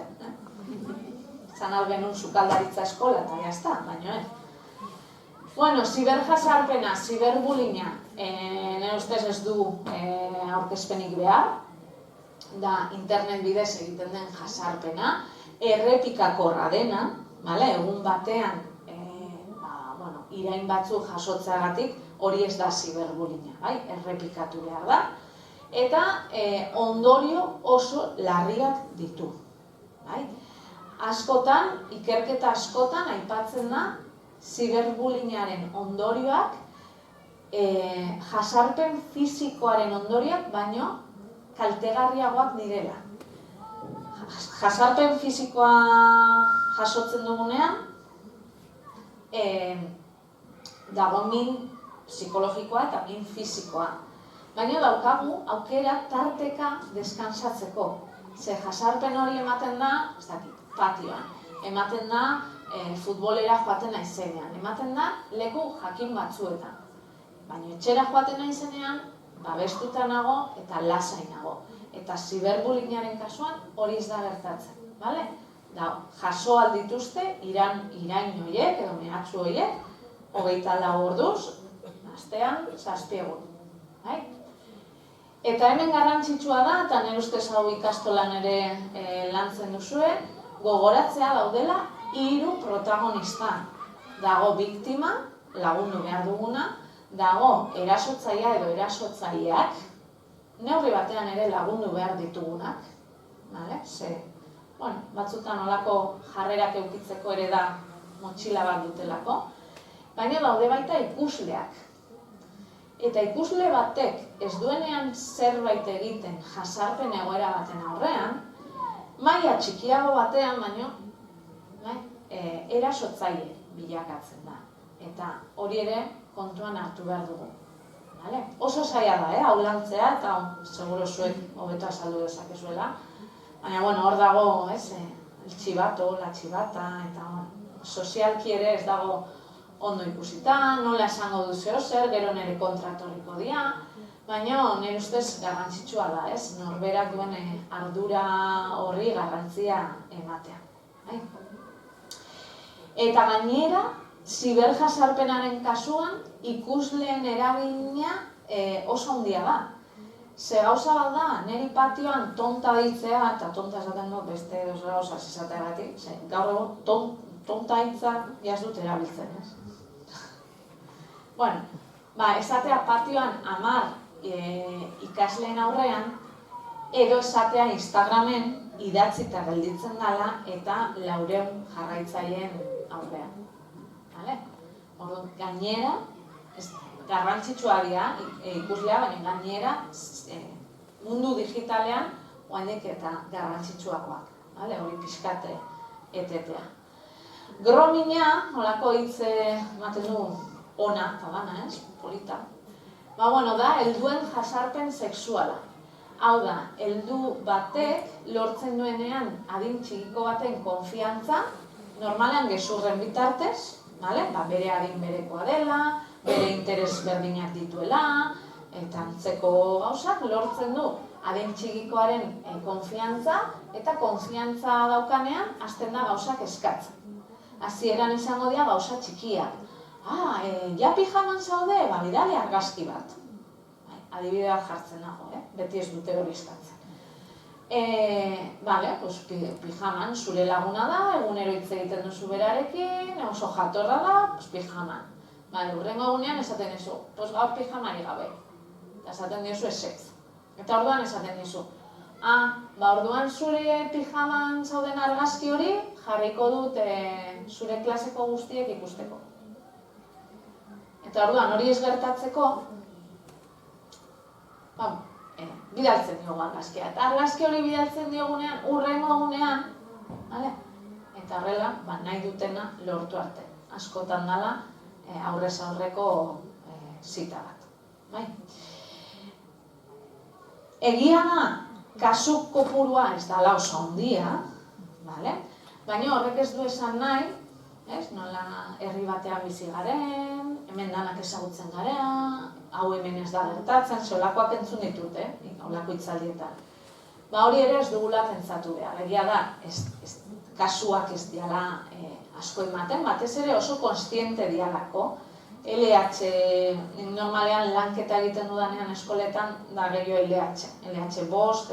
A: zan hau genuen sukaldaritza eskola eta jazta, baino ziberjasarpena, ziberbullyinga, nire ustez ez du aurkezpenik behar, da internet bidez egiten den jasarpena, errepikakorra dena, egun batean irain batzuk jasotzeagatik hori ez da ziberbullyinga, errepikatu behar da, eta ondorio oso larriak ditu. Askotan, ikerketa askotan aipatzen da ziberbullyingaren ondorioak jasarpen fisikoaren ondorioak baino kaltegarriagoak direla. Jasarpen fisikoa jasotzen dugunean, dago min psikologikoa eta min fisikoa. Baina daukagu aukera tarteka deskansatzeko. Ze jasarpen hori ematen da, ez dakit, patioan. Ematen da futbolera joaten naizenean. Ematen da leku jakin batzuetan. Baina etxera joaten nahi zenean, babestuta nago eta lasai nago. Eta ziberbullyingaren kasuan hori ez da gertatzen, bale? Da, jaso aldituzte irain horiek edo mehatxu horiek, 24 orduz, astean 7 egun. Bai? Eta hemen garrantzitsua da, eta nire ustez hau ikastolan ere lantzen duzue, gogoratzea daudela 3 protagonista. Dago biktima, lagundu behar duguna, dago erasotzailea edo erasotzaileak, neurri batean ere lagundu behar ditugunak, ze, batzutan olako jarrerak eukitzeko ere da motxila bat dutelako, baina daude baita ikusleak. Eta ikusle batek ez duenean zerbait egiten jasarpen egoera baten aurrean, maila txikiago batean baino, erasotzaile bilakatzen da. Eta hori ere kontuan hartu behar dugu. Oso zaila da, hau lantzea, eta seguro zuek hobeto azaldu dezakezuela. Baina, hor dago, el txibato, la txibata, eta sozialki ere ez dago ondo ikusita, nola esango duzu zer, gero nire kontratoriko dira, baina nire ustez garrantzitsua da, norberak duen ardura horri garrantzia ematea. Eta gainera, ziberjasarpenaren kasuan, ikusleen eragina oso handia da. Ze gauza bat da, niri patioan tonta deitzea, eta tonta esaten dut beste edos gauza esateagatik, gaur egun tonta hitza jaz dut erabiltzen, ez? Esatea patioan 10 ikasleen aurrean, edo esatea Instagramen idatzita gelditzen dela eta 400 jarraitzaileen aurrean. Gainera, garrantzitsua dira ikuslea, baina gainera mundu digitalean oainek eta garrantzitsuakoak. Hori pixkate etetea. Gromina, holako hitz ematen du ona, eta bana, polita. Da, helduen jasarpen sexuala. Hau da, heldu batek lortzen duenean adin txikiko baten konfiantza, normalean gezurren bitartez, bere adin berekoa dela, bere interes berdinak dituela, eta antzeko gauzak lortzen du adin txikikoaren konfiantza, eta konfiantza daukanean hasten da gauzak eskatzen. Hasieran izango dira gauza txikiak. Ja pijaman zaude, bidali argazki bat. Adibide bat jartzen nago, beti ez dute hori eskatzen. Pijaman zure laguna da, egunero hitz egiten duzu berarekin, oso jatorra da, pijaman. Urrengo egunean esaten dizu, gaur pijamari gabe. Eta esaten dizu esetz. Eta orduan esaten dizu, orduan zure pijaman zauden argazki hori jarriko dut zure klaseko guztiek ikusteko. Eta orduan hori ez gertatzeko, bidaltzen diogu argazkia. Eta argazki hori bidaltzen diogunean, urrengo egunean, eta horrela, nahi dutena lortu arte. Askotan dela, aurrez aurreko zita bat. Egia da, kasu kopurua ez dela oso handia, baina horrek ez du esan nahi, nola herri batean bizi garen, hemen danak ezagutzen garen, hau hemen ez da gertatzen, zolakoak entzun ditut, holako hitzaldietan. Hori ere ez dugula pentsatu behar. Egia da, kasuak ez diala asko ematen, batez ere oso konstiente dialako. LH, normalean lanketa egiten dudanean eskoletan, da gehiago LH. LH5,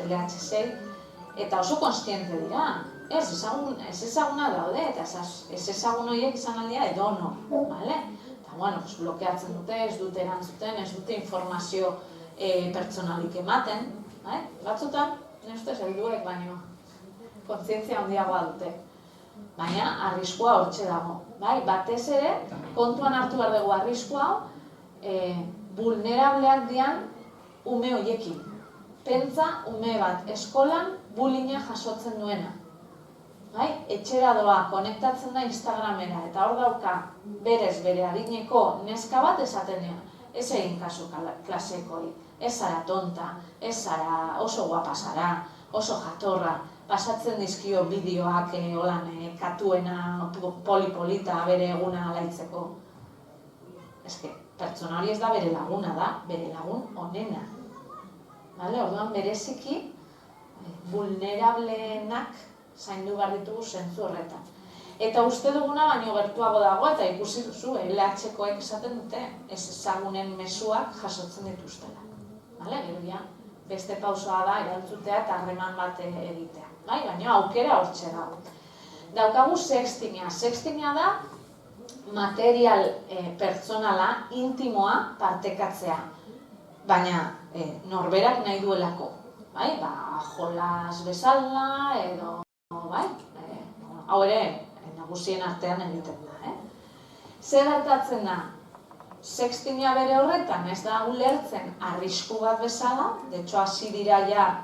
A: LH6, eta oso konstiente dira. Ez ezaguna daude, eta ez ezagun horiek izan aldia edono. Blokeatzen dute, ez dute erantzuten, ez dute informazio pertsonalik ematen. Batzutan, nire ustez, helduek baino kontzientzia handiagoa dute. Baina, arriskua hortxe dago. Batez ere, kontuan hartu behar dugu arriskua, vulnerableak dian ume horiekin. Pentsa ume bat eskolan bullyinga jasotzen duena. Etxera doa, konektatzen da Instagramera, eta hor dauka berez bere adineko neska bat esaten dira. Ez egin kasu klasekoi, ez zara tonta, ez zara oso guapa zara, oso jatorra, pasatzen dizkio bideoak katuena, polipolita bere eguna alaitzeko. pertsona hori ez da bere laguna da, bere lagun onena. Orduan bereziki, vulnerableenak zaindu behar ditugu zentzu horretan. Eta uste duguna baino gertuago dago, eta ikusi duzu, LH-koek esaten dute, ez ezagunen mezuak jasotzen dituztela. Gero ja, beste pausoa da, erantzutea eta harreman bat egitea. Baina aukera hortxe dago. Daukagu sextinga. Sextinga da material pertsonala, intimoa partekatzea. Baina norberak nahi duelako. Jolas bezala, edo, hau ere, nagusien artean egiten da. Zer gertatzen da? Sextinga bere horretan ez da ulertzen arrisku bat bezala, de hecho hasi dira ja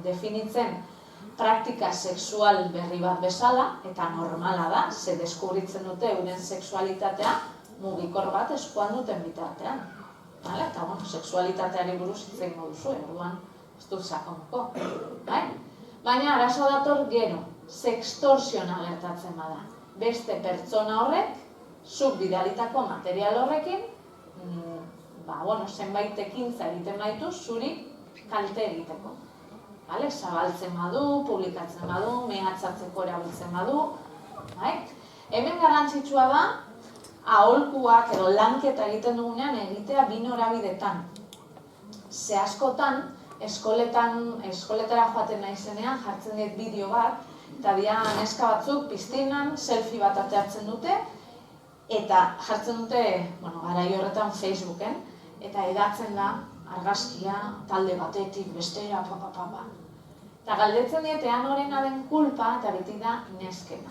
A: definitzen praktika sexual berri bat bezala, eta normala da, ze deskubritzen dute euren sexualitatea mugikor bat eskuan duten bitartean. Eta sexualitateari buruz hitz egingo duzu, orduan ez dut sakoneko. Baina arazo dator gero, sextorsiona gertatzen bada. Beste pertsona horrek, zuk bidalitako material horrekin, zenbait ekintza egiten baitu, zuri kalte egiteko. Zabaltzen badu, publikatzen badu, mehatxatzeko erabiltzen badu. Hemen garrantzitsua da, aholkuak edo lanketa egiten dugunean egitea bi norabidetan. Ze askotan, eskoletara joaten naizenean jartzen dit bideo bat, eta dira neska batzuk piztinan selfie bat ateratzen dute, eta jartzen dute, garai horretan Facebooken, eta edatzen da argazkia talde batetik bestera, Eta galdetzen dietean horrena den kulpa, eta beti da neskena.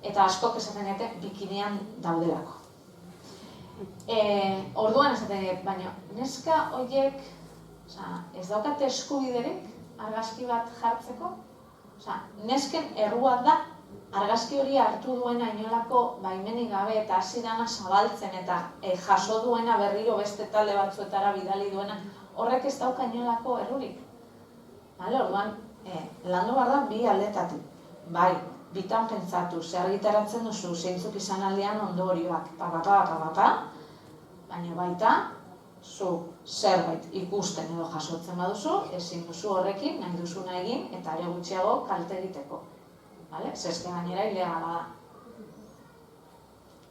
A: Eta askok esaten dute bikinian daudelako. Orduan esaten dut, baina neska horiek ez daukate eskubiderik argazki bat jartzeko? Nesken errua da argazki hori hartu duena inolako baimenik gabe eta hasi dana zabaltzen eta jaso duena berriro beste talde batzuetara bidali duena, horrek ez dauka inolako errurik. Orduan, landu behar da bi aldetatik. Bai, bitan pentsatu, zer argitaratzen duzu, zeintzuk izan aldean ondorioak, baina baita, zu zerbait ikusten edo jasotzen baduzu, ezin duzu horrekin, nahi duzuna egin, eta ere gutxiago kalte egiteko. Zezke gainera ilegala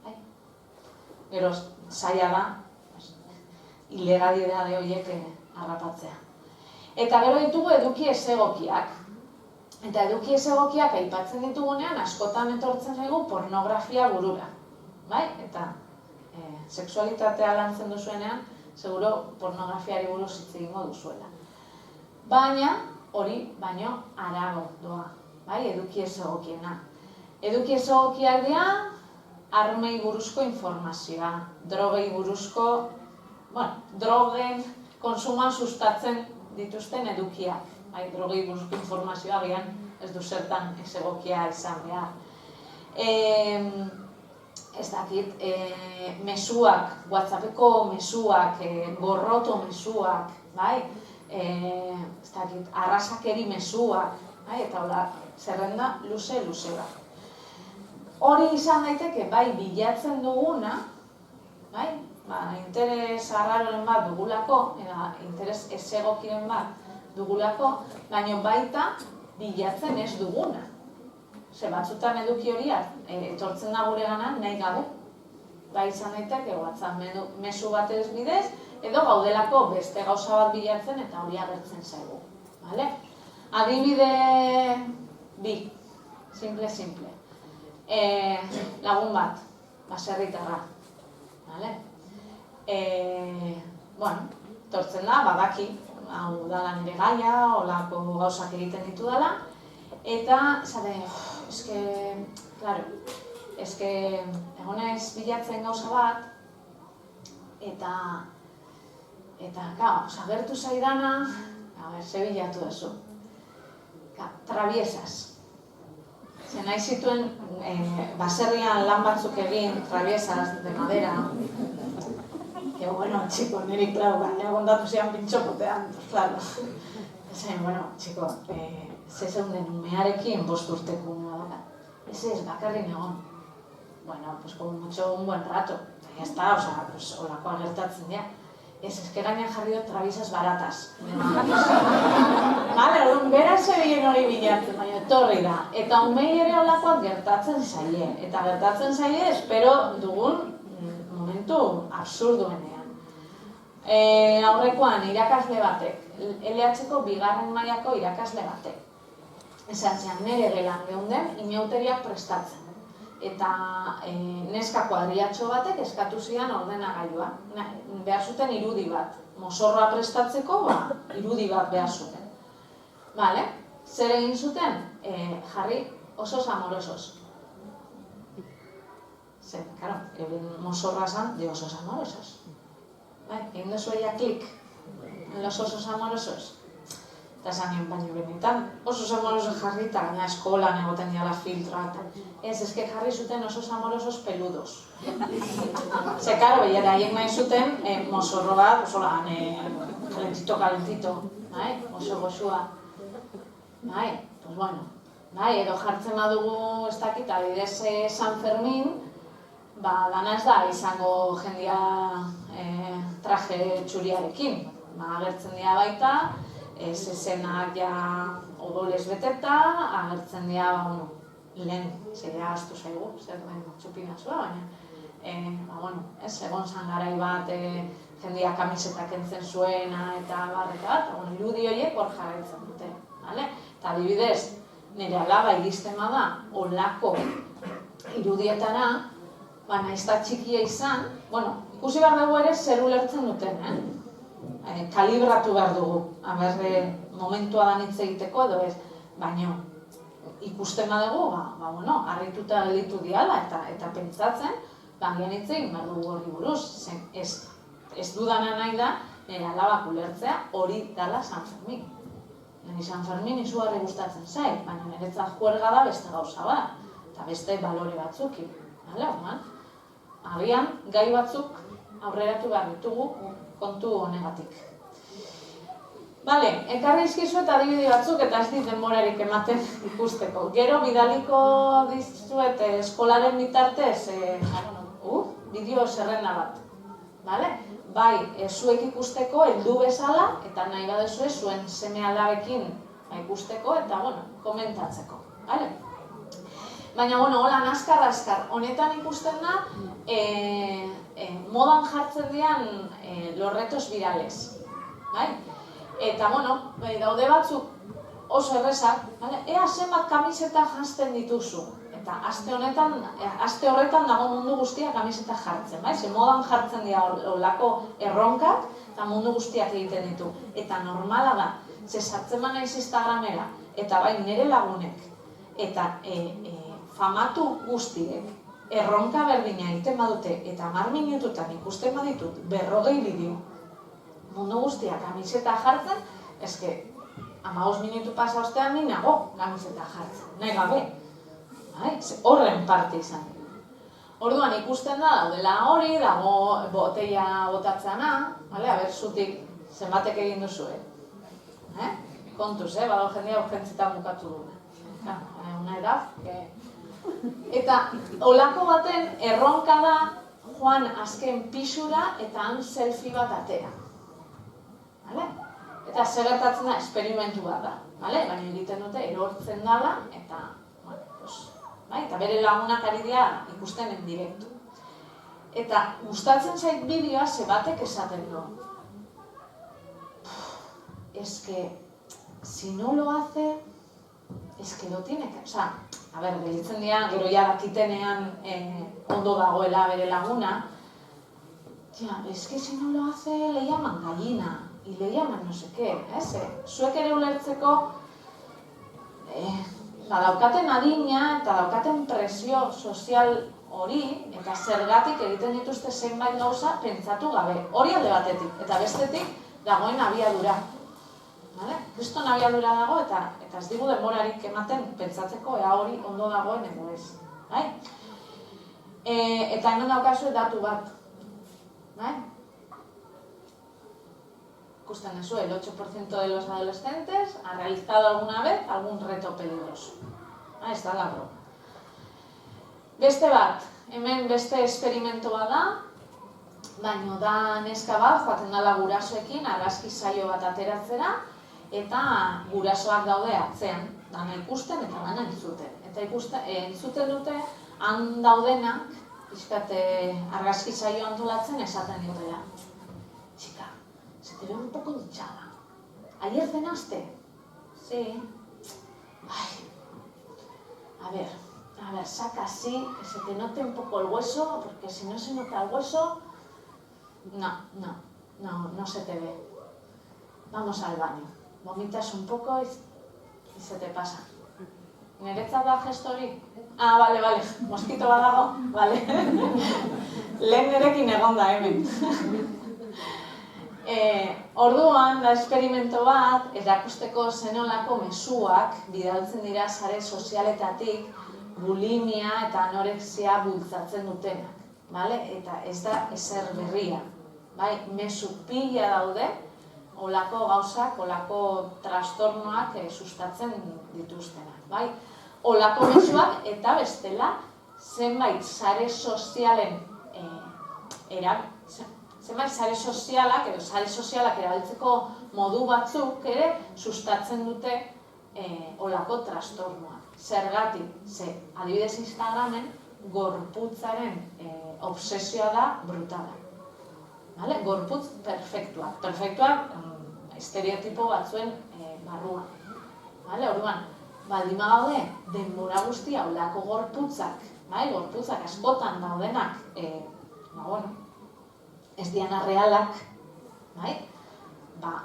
A: da. Gero, zaila da, ilegalidade horiek harrapatzea. Eta gero ditugu eduki ezegokiak. Eta eduki ezegokiak aipatzen ditugunean, askotan etortzen zaigu pornografia burura. Eta sexualitatea lantzen duzuenean, seguro pornografiari buruz hitz egingo duzuela. Baina, hori baino harago doa, eduki ezegokiena. Eduki ezegokiak dira, armei buruzko informazioa, drogei buruzko, drogen konsumoa sustatzen dituzten edukiak. Drogei buruzko informazioa gian ez du zertan ezegokia izan behar. Ez dakit, mezuak, WhatsAppeko mezuak, gorroto mezuak, ez dakit, arrasakeri mezuak, eta hola, zerrenda luze da. Hori izan daiteke, bilatzen duguna, interes arraroren bat dugulako, eta interes ezegokiren bat dugulako, baina baita bilatzen ez duguna. Batzutan eduki hori etortzen da gure gana nahi gabe. Izan daiteke WhatsApp mezu batez bidez, edo gaudelako beste gauza bat bilatzen eta hori agertzen zaigu. Adibide bi, simple. Lagun bat, baserritarra. Etortzen da, badaki, hau dala nire gaia, holako gauzak egiten ditu dela, eta, eske, egonez bilatzen gauza bat, eta, gertu zaidana, ze bilatu duzu, traviesas. Ze nahi zituen, baserrian lan batzuk egin, traviesas de madera, que bueno, chico, niri, gaina kontatu zian pintxokotean, claro. Chico, ze zeunden umearekin 5 urteko umea daka. Ez bakarrik egon. bueno, pues como mucho un buen rato. Ya está, osea, pues holakoa gertatzen dira. Ez, eske gainean jarri dut trabisas baratas. Vale, orduan, bera zebilen hori bilatzen, baina etorri da. Eta umei ere holakoak gertatzen zaie. Eta gertatzen zaie, espero dugun momentu absurduenean. Aurrekoan irakasle batek, LH-ko bigarren mailako irakasle batek. Esan zean, nire gelan geunden inauteriak prestatzen. Eta neska kuadriatxo batek eskatu zidan ordenagailua. Behar zuten irudi bat. Mozorroa prestatzeko, irudi bat behar zuten. Bale? Zer egin zuten? Jarri osos amorosos. Zer, karo, mozorroa zan de osos amorosos. Egin duzu ella klik en los osos amorosos. Eta esan nion, baino benetan, osos amorosos jarri eta gaina eskolan egoten diala filtroa. Ez, eske jarri zuten osos amorosos peludos. Ze, karo, behiera, haiek nahi zuten mozorro bat, osolan, kalentito, oso goxua. Pues bueno, edo jartzen badugu, ez dakit, adibidez San Fermin, dana ez da izango jendia traje txuriarekin. Agertzen dira baita, zezenak ja odolez beteta, agertzen dira, lehen, zerea astu zaigu, zer den txupinazua, baina, egon zan garai bat, jendia kamiseta kentzen zuena eta barreta bat, irudi horiek hor jarraitzen dute. Eta adibidez, nire alaba iristen bada, olako irudietara, nahiz eta txikia izan, ikusi behar dugu ere zer ulertzen duten, kalibratu behar dugu, momentua da hitz egiteko edo ez, baina ikusten badugu, harrituta gelditu diala eta pentsatzen, gian hitz egin behar dugu hori buruz, ez dudana nahi da, nire alabak ulertzea hori dala San Fermin. Nire San Fermin izugarri gustatzen zait, baina niretzat juerga da beste gauza bat, eta beste balore batzukin. Agian, gai batzuk aurreratu behar ditugu kontu honegatik. Ekarri izkizuet adibide batzuk eta ez dit denborarik ematen ikusteko. Gero bidaliko dizuet eskolaren bitartez bideo zerrenda bat. Bai, zuek ikusteko heldu bezala eta nahi baduzue zuen seme-alabekin ikusteko eta komentatzeko. Baina, hola, naskar, honetan ikusten da, modan jartzen dian los retos virales. Eta, daude batzuk oso errezak, ea zenbat kamiseta janzten dituzu. Eta aste horretan dago mundu guztiak kamiseta jartzen, ze modan jartzen dira olako erronkak eta mundu guztiak egiten ditu. Eta normala da, ze sartzen ba naiz Instagramera, eta bai nire lagunek, eta famatu guztiek erronka berdina egiten badute eta 10 minututan ikusten baditut 40 bideo mundu guztiak kamiseta jartzen, eske 15 minutu pasa ostean ni nago kamiseta jartzen, nahi gabe. Horren parte izan. Orduan ikusten da, daudela hori, dago botella botatzena, aber zutik zenbatek egin duzue. Kontuz, badago jendia urgentzitan bukatu du. Una edad, eta olako baten erronka da joan azken pisura eta han selfie bat atea. Eta zer gertatzen da, esperimentu bat da. Baina egiten dute erortzen dala eta bere lagunak ari dira ikusten en direktu. Eta gustatzen zait bideoa ze batek esaten du. Es que, si no lo hace, es que lo tiene que... Gelditzen dira, gero ja dakitenean ondo dagoela bere laguna. Es que si no lo hace, le llaman gallina, y le llaman no sé qué, zuek ere ulertzeko daukaten adina eta daukaten presio sozial hori, eta zergatik egiten dituzte zenbait gauza pentsatu gabe. Hori alde batetik, eta bestetik dagoen abiadura. Kriston abiadura dago eta ez digu denborarik ematen pentsatzeko ea hori ondo dagoen edo ez. Eta hemen daukazu datu bat. Ikusten duzu, el 8% de los adolescentes ha realizado alguna vez algún reto peligroso. Ez da la broma. Beste bat, hemen beste esperimentoa da, baina da neska bat, joaten dela gurasoekin, argazki saio bat ateratzera, eta gurasoak daude atzean, dana ikusten eta dana entzuten. Eta entzuten dute, han daudenak, argazki saio antolatzen esaten dutela. Chica, se te ve un poco hinchada. ¿Ayer cenaste? Sí. Ay. A ver, saca así, que se te note un poco el hueso, porque si no se nota el hueso, no se te ve. Vamos al baño. Vomitas un poco y se te pasa. ¿Niretzat da gestori? Ah, vale, moskito bat dago, vale. Lehen nerekin egon da hemen. Orduan, da esperimento bat, erakusteko zenolako mezuak bidaltzen dira sare sozialetatik bulimia eta anorexia bultzatzen dutenak. Eta ez da ezer berria. Mezu pila daude, olako gauzak, olako trastornoak sustatzen dituztenak. Olako mezuak eta bestela zenbait sare sozialen zenbait sare sozialak erabiltzeko modu batzuk ere sustatzen dute olako trastornoa. Zergatik, adibidez Instagramen gorputzaren obsesioa da brutala. Gorputz perfektuak. Perfektuak estereotipo batzuen barruan. Orduan, baldin bagaude denbora guztia olako gorputzak, gorputzak askotan daudenak, ez diana realak,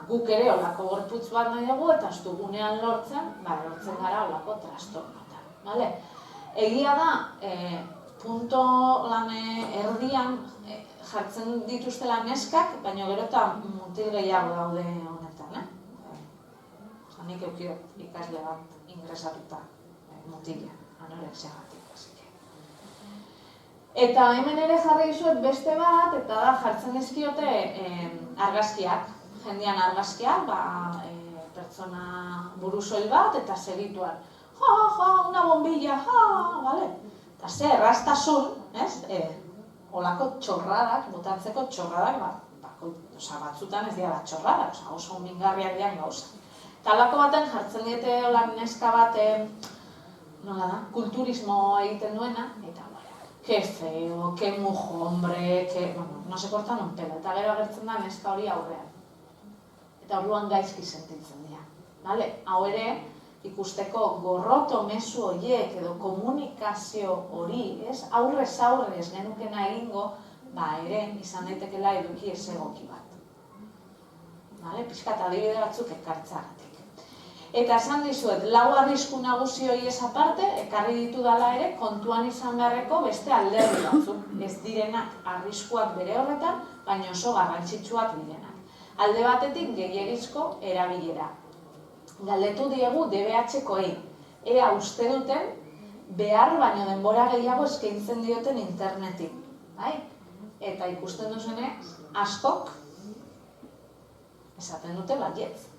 A: guk ere olako gorputz bat nahi dugu eta ez dugunean lortzen gara olako trastornotan. Egia da, punto lan erdian jartzen dituztela neskak, baina gero eta mutil gehiago daude honetan. Nik eukidot ikasle bat ingresatuta mutila, anorexiagatik. Eta hemen ere jarri dizuet beste bat, eta da jartzen dizkiote argazkiak, jendean argazkiak, pertsona burusoil bat eta segituan. Una bombilla, bale? Eta ze erraztasun, olako txorradak, botatzeko txorradak, batzutan ez dira txorradak, oso mingarriak dian gauza. Eta olako baten jartzen diete olak neska bat, kulturismo egiten duena, eta que feo, que mujo, hombre, que... no se cortan un pelo, eta gero agertzen da neska hori aurrean. Eta orduan gaizki sentitzen dira. Hau ere, ikusteko gorroto mezu horiek edo komunikazio hori, aurrez aurrez genukena egingo, ere izan daitekela eduki ez egoki bat. Pixkat adibide batzuk ekartzagatik. Eta esan dizuet, 4 arrisku nagusi horiez aparte, ekarri ditudala ere, kontuan izan beharreko beste alderdi batzuk. Ez direnak arriskuak bere horretan, baina oso garrantzitsuak direnak. Alde batetik gehiegizko erabilera. Galdetu diegu DBH-koei, ea uste duten behar baino denbora gehiago eskaintzen dioten internetik. Eta ikusten duzenez, askok esaten dute baietz.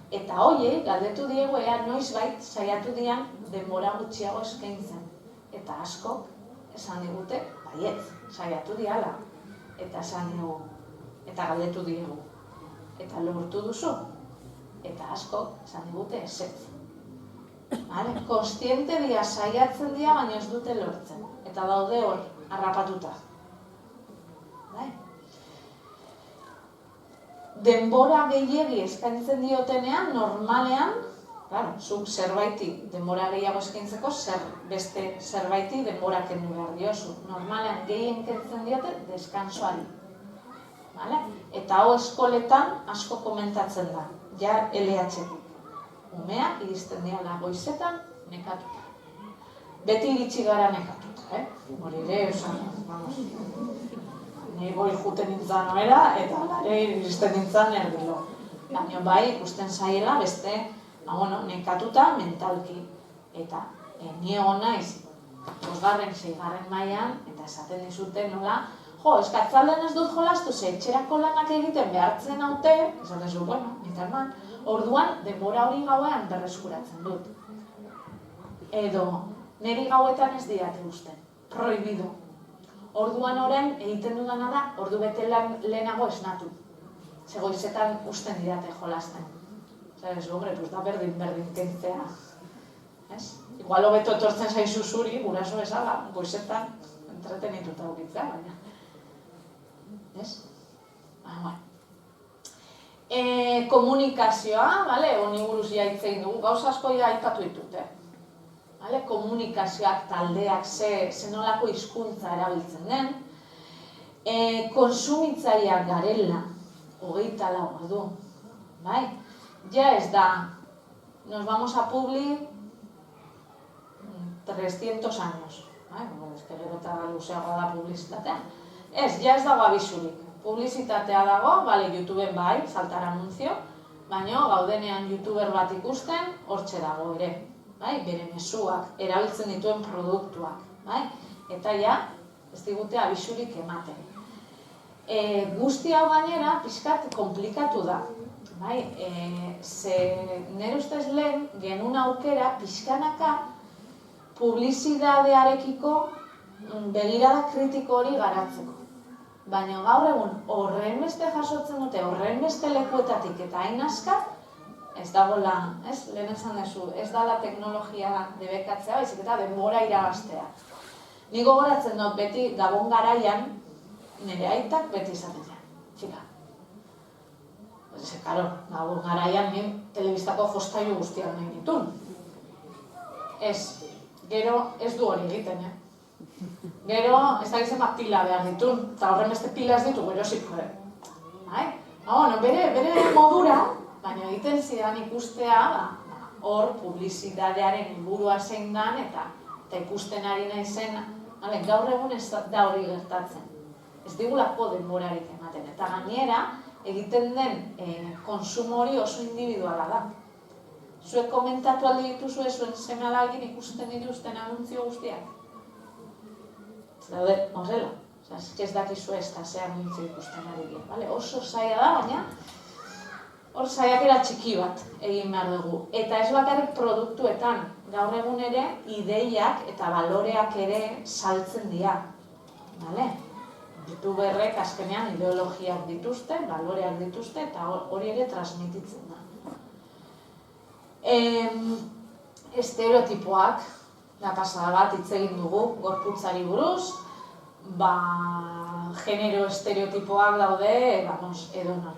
A: Eta hoiei galdetu diegu ea noizbait saiatu dian denbora gutxiago eskaintzen. Eta askok esan digute baietz, saiatu diala. Eta esan digu, eta galdetu diegu. Eta lortu duzu. Eta askok esan digute ezetz. Kontziente dira saiatzen dira, baina ez dute lortzen. Eta daude hor, harrapatuta. Denbora gehiegi eskaintzen diotenean, normalean, zuk zerbaiti denbora gehiago eskaintzeko, beste zerbaiti denbora kendu behar diozu. Normalean gehien kentzen diote deskansoari. Eta hau eskoletan asko komentatzen da, ja LH-tik. Umeak iristen diala goizetan nekatuta. Beti iritsi gara nekatuta, hori ere, Ni goi juten nintzen noera, eta alare iristen nintzen erdilo. Baina bai, ikusten zaiela beste, nekatuta mentalki. Eta ni egon naiz, 5., 6. mailan, eta esaten dizute nola, eskatzalden ez dut jolastu, etxerako lanak egiten behartzen haute, esaten zu, nitalman, orduan denbora hori gauean berreskuratzen dut. Edo, niri gauetan ez didate guzten, prohibidu. orduan orain egiten dudana da, ordu bete lehenago esnatu. Ze goizetan usten didate jolasten. Zabez, hombre, pues da berdin kentzea. Igual hobeto etortzen zaizu zuri, guraso bezala, goizetan entretenituta ukitzea, baina. Komunikazioa, honi buruz jaitzein dugu, gauza asko aipatu ditut. Komunikazioak, taldeak, ze nolako hizkuntza erabiltzen den. Konsumitzaileak garela, 24 ordu. Ja ez da, nos vamos a Publi 300 años. Ez que gero eta luzeagoa da publizitatea. Ja ez dago abisurik. Publizitatea dago, YouTubeen bai, saltar anunzio, baina gaudenean youtuber bat ikusten, hortxe dago ere. Bere mezuak, erabiltzen dituen produktuak. Eta ja, ez digute abisurik ematen. Guzti hau gainera, pixkat komplikatu da. Nire ustez lehen, genuen aukera, pixkanaka, publizidadearekiko begirada kritiko hori garatzeko. Baina gaur egun horren beste jasotzen dute, horren beste lekuetatik eta hain askar, ez dagoela, lehen esan dezu, ez dala teknologia debekatzea, baizik eta denbora irabaztea. Ni gogoratzen dut beti Gabon garaian, nire aitak beti izaten zen, txika. Karo, Gabon garaian nien telebistako jostailu guztiak nahi ditun. Gero ez du hori egiten, Gero, ez da gizema pila behar ditun, eta horren beste pila ez ditu, gero ziko. Bere modura, baina egiten zidan ikustea, hor publizitatearen helburua zein dan, eta ikusten ari nahi zen, gaur egun ez da hori gertatzen. Ez digulako denborarik ematen, eta gainera, egiten den konsumo hori oso individuala da. Zuek komentatu aldi dituzue zuen seme-alabekin ikusten dituzten anuntzio guztiak. Daude, horrela, ez dakizu ez da ze anuntzio ikusten ari dira. Oso zaila da, baina hor saiakera txiki bat egin behar dugu. Eta ez bakarrik produktuetan, gaur egun ere ideiak eta baloreak ere saltzen dira. Youtuberrek azkenean ideologiak dituzte, baloreak dituzte, eta hori ere transmititzen da. Estereotipoak, da pasada bat hitz egin dugu, gorputzari buruz, genero estereotipoak daude, edonon.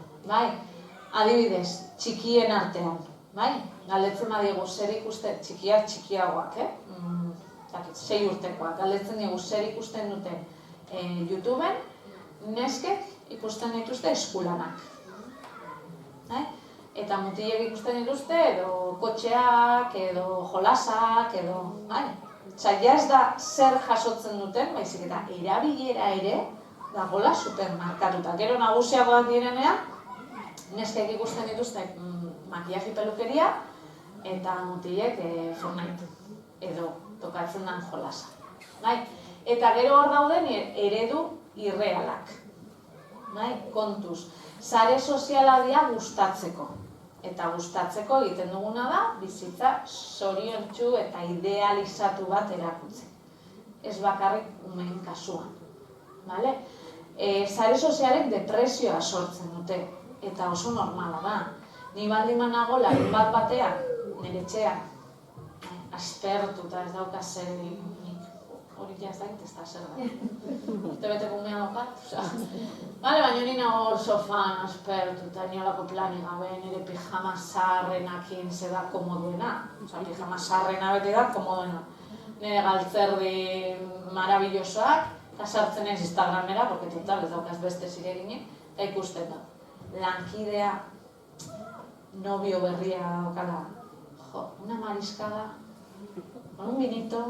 A: Adibidez, txikien artean, galdetzen badigu zer ikusten, txikiak txikiagoak, 6 urtekoak, galdetzen digu zer ikusten duten YouTubeen, neskek ikusten dituzte eskulanak. Eta mutilek ikusten dituzte edo kotxeak, edo jolasak, edo... Ja ez da zer jasotzen duten, baizik eta erabilera ere dagoela supermarkatuta. Gero nagusiagoak direnean, neskek ikusten dituzte makillaje pelukeria eta mutilek Fortnite edo tokatzen den jolasa. Eta gero hor dauden eredu irrealak. Kontuz, sare soziala dira gustatzeko. Eta gustatzeko egiten duguna da, bizitza zoriontsu eta idealizatu bat erakutsi. Ez bakarrik umeen kasuan. Sare sozialek depresioa sortzen dute, eta oso normala da. Ni baldin manago larun bat batean, nire etxean, aspertuta ez dauka zer hori ez dakit ez da zer da. Urtebeteko umea daukat. Baina nina hor sofan aspertuta, niolako planik gabe, nire pijama zaharrenakin ze da komoduena. Pijama zaharrena beti da komoduena. Nire galtzerdi marabillosoak, eta sartzen ez Instagramera, porque total ez daukaz beste zireginik, eta ikusten da. Lankidea, novio berria daukala, una mariscada, un vinito,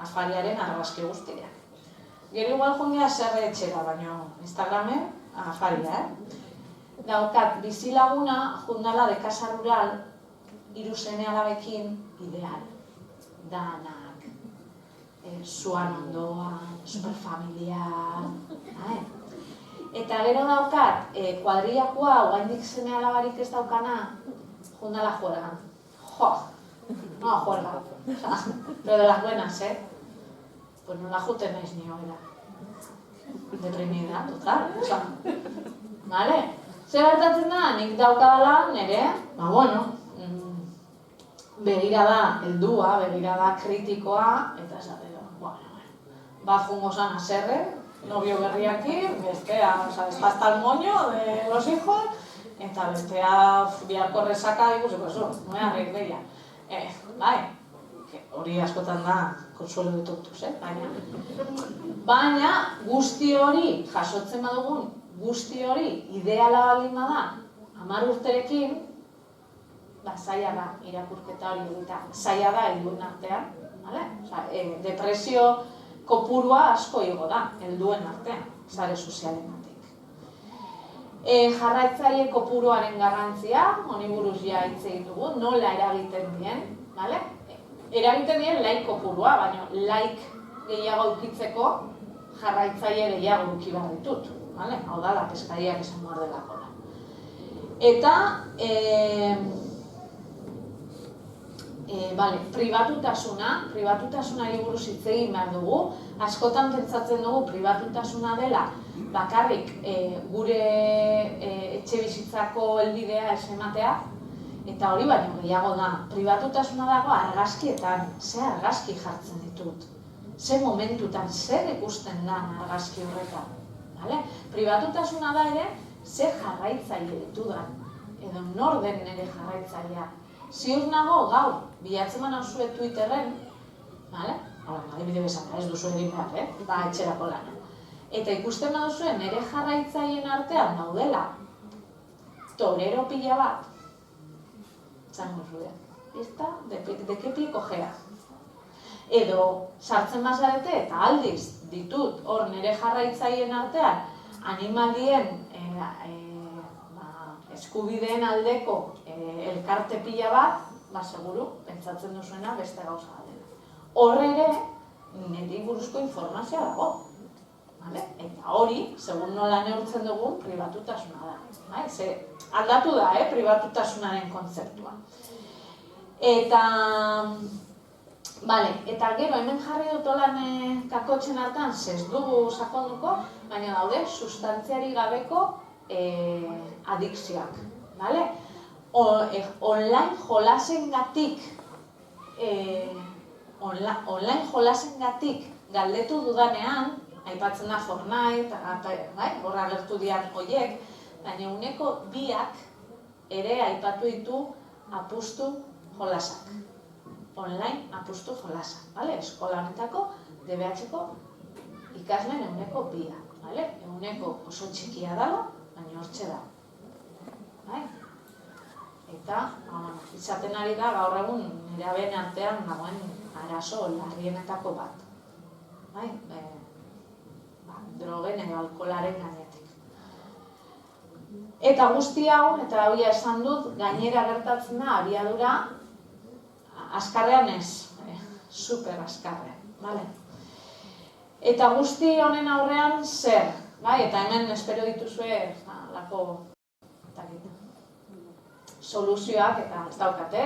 A: afariaren argazki guztiak. Gero igual jungea zerre etxera, baina Instagramen afaria, Daukat bizilaguna jundala de casa rural, 3 seme-alabekin ideal. Danak, zuan ondoan, superfamiliar, Eta gero daukat, kuadrillakoa, oraindik seme-alabarik ez daukana, jundala juergan. No, juerga. Pero de las buenas, pues nola juten naiz ni hoera. Deprimida, total, vale? Zer gertatzen da, nik daukadala nire, begirada heldua, begirada kritikoa, eta esatero, jungo zan aserre, novio berriakin, bestea, espazta el moño de los hijos, eta bestea biharko resaka ikusiko zu, nuea reikdeia. Hori askotan da, konsuelo de tontos, baina guzti hori, jasotzen badugun, guzti hori ideala baldin bada, 10 urterekin, zaila da irakurketa hori egitea, zaila da helduen artean, depresio kopurua asko igo da, helduen artean, sare sozialengatik. Jarraitzaile kopuruaren garrantzia, honi buruz ja hitz egin dugu, nola eragiten dien, eragiten dien laik kopurua, baina laik gehiago ukitzeko jarraitzaile gehiago uki behar ditut. Hau da, la peskariak esan behar delako da. Eta, pribatutasuna buruz hitz egin behar dugu. Askotan pentsatzen dugu pribatutasuna dela bakarrik gure etxe bizitzako helbidea ez ematea, eta hori baino gehiago da. Pribatutasuna dago argazkietan, ze argazki jartzen ditut, ze momentutan, zer ikusten da argazki horretan. Pribatutasuna da ere, ze jarraitzaile ditudan, edo nor den nire jarraitzailea. Ziur nago gaur, bilatzen nauzue Twitterren, adibide bezala, ez duzu egin behar, etxerako lana. Eta ikusten baduzue nire jarraitzaileen artean daudela torero pila bat, zango zuen, de que pie cojea. Edo sartzen bazarete eta aldiz ditut hor nire jarraitzaileen artean animalien eskubideen aldeko elkarte pila bat, seguru, pentsatzen duzuena beste gauza dela. Hor ere, niri buruzko informazioa dago. Eta hori, segun nola neurtzen dugun, pribatutasuna da. Aldatu da, pribatutasunaren kontzeptua. Eta gero, hemen jarri dut olan kakotxen hartan, ez dugu sakonduko, baina daude sustantziari gabeko adikzioak. Online jolasengatik galdetu dudanean, aipatzen da Fortnite, horra agertu dian horiek, baina uneko 2 ere aipatu ditu apustu jolasak. Online apustu jolasak. Eskola honetako DBH-ko ikasleen uneko 2. Uneko oso txikia dela, baina hortxe da. Eta, izaten ari da gaur egun nerabeen artean dagoen arazo larrienetako bat. Drogen edo alkoholaren gainetik. Eta guzti hau, eta hau esan dut, gainera gertatzen da abiadura azkarrean ez, super azkarrean. Eta guzti honen aurrean zer? Eta hemen espero dituzue soluzioak eta ez daukate,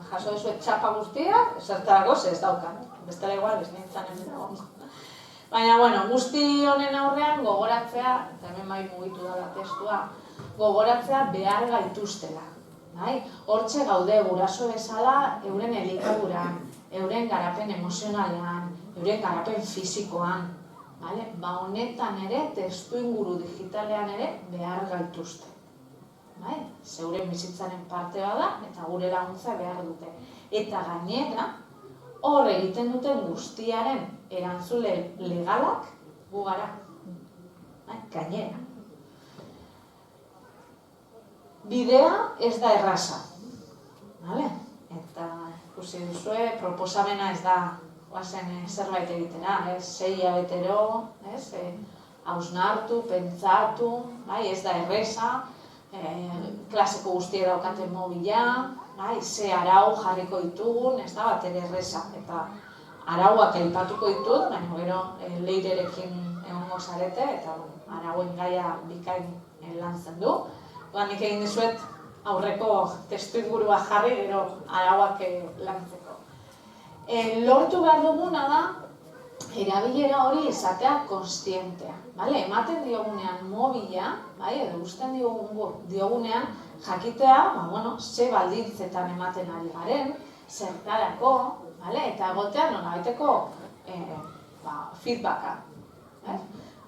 A: jaso dezuet txapa guztiak, zertarako ez daukat, bestela igual ez nintzen hemen dago. Baina, guzti honen aurrean gogoratzea, eta hemen bai mugitu dela testua, gogoratzea behar gaituztela. Hortxe gaude guraso bezala euren elikaduran, euren garapen emozionalean, euren garapen fisikoan. Honetan ere, testu inguru digitalean ere behar gaituzte. Zeuren bizitzaren parte bada eta gure laguntza behar dute. Eta gainera, hor egiten duten guztiaren erantzule legalak gu gara. Gainera. Bidea ez da erraza. Eta ikusi duzue, proposamena ez da guazen zerbait egitera, 6 hilabetero, hausnartu, pentsatu, ez da erreza, klaseko guztiek daukaten mobila, ze arau jarriko ditugun, ez da bat ere erreza. Eta arauak aipatuko ditut, baina gero leirerekin egongo zarete, eta arauen gaia bikain lantzen du. Nik egin dizuet aurreko testu ingurua jarri, gero arauak lantzeko. Lortu behar duguna da, erabilera hori izatea konstientea. Ematen diogunean mobila, edo usten diogunean jakitea, ze baldintzetan ematen ari garen, zertarako, eta egotea norabaiteko feedbacka.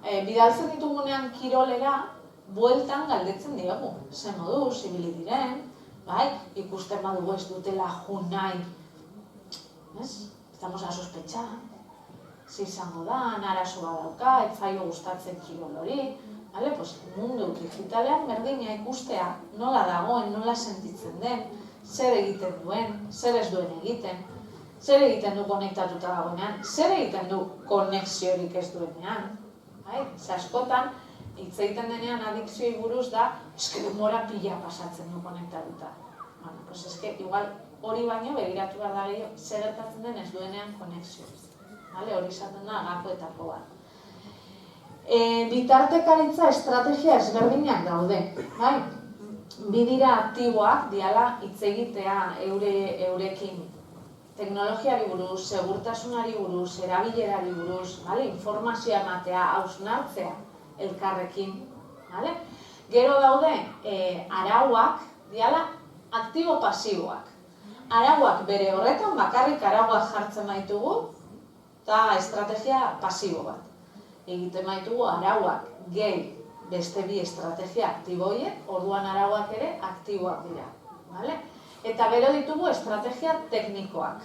A: Bidaltzen ditugunean kirolera, bueltan galdetzen diogu. Ze moduz, ibili diren, ikusten badugu ez dutela jun nahi. Estamos a sospechar. Ze izango da, arazo badauka, ez zaio gustatzen kirol hori. Mundu digitalean berdina ikustea nola dagoen, nola sentitzen den, zer egiten duen, zer ez duen egiten, zer egiten du konektatuta dagoenean, zer egiten du konexiorik ez duenean. Ze askotan, hitz egiten denean adikzioi buruz da, eske denbora pila pasatzen du konektatuta. Igual hori baino begiratu behar da gehiago, zer gertatzen den ez duenean konexio. Hori izaten da gakoetako bat. Bitartekaritza estrategia ezberdinak daude. Bi dira aktiboak, diala hitz egitea eurekin teknologiari buruz, segurtasunari buruz, erabilerari buruz, informazioa ematea, hausnartzea elkarrekin. Gero daude arauak, diala aktibo-pasiboak. Arauak bere horretan, bakarrik arauak jartzen baitugu, eta estrategia pasibo bat. Egiten baitugu arauak gehi beste bi estrategia aktiboiek, orduan arauak ere aktiboak dira. Eta gero ditugu estrategia teknikoak.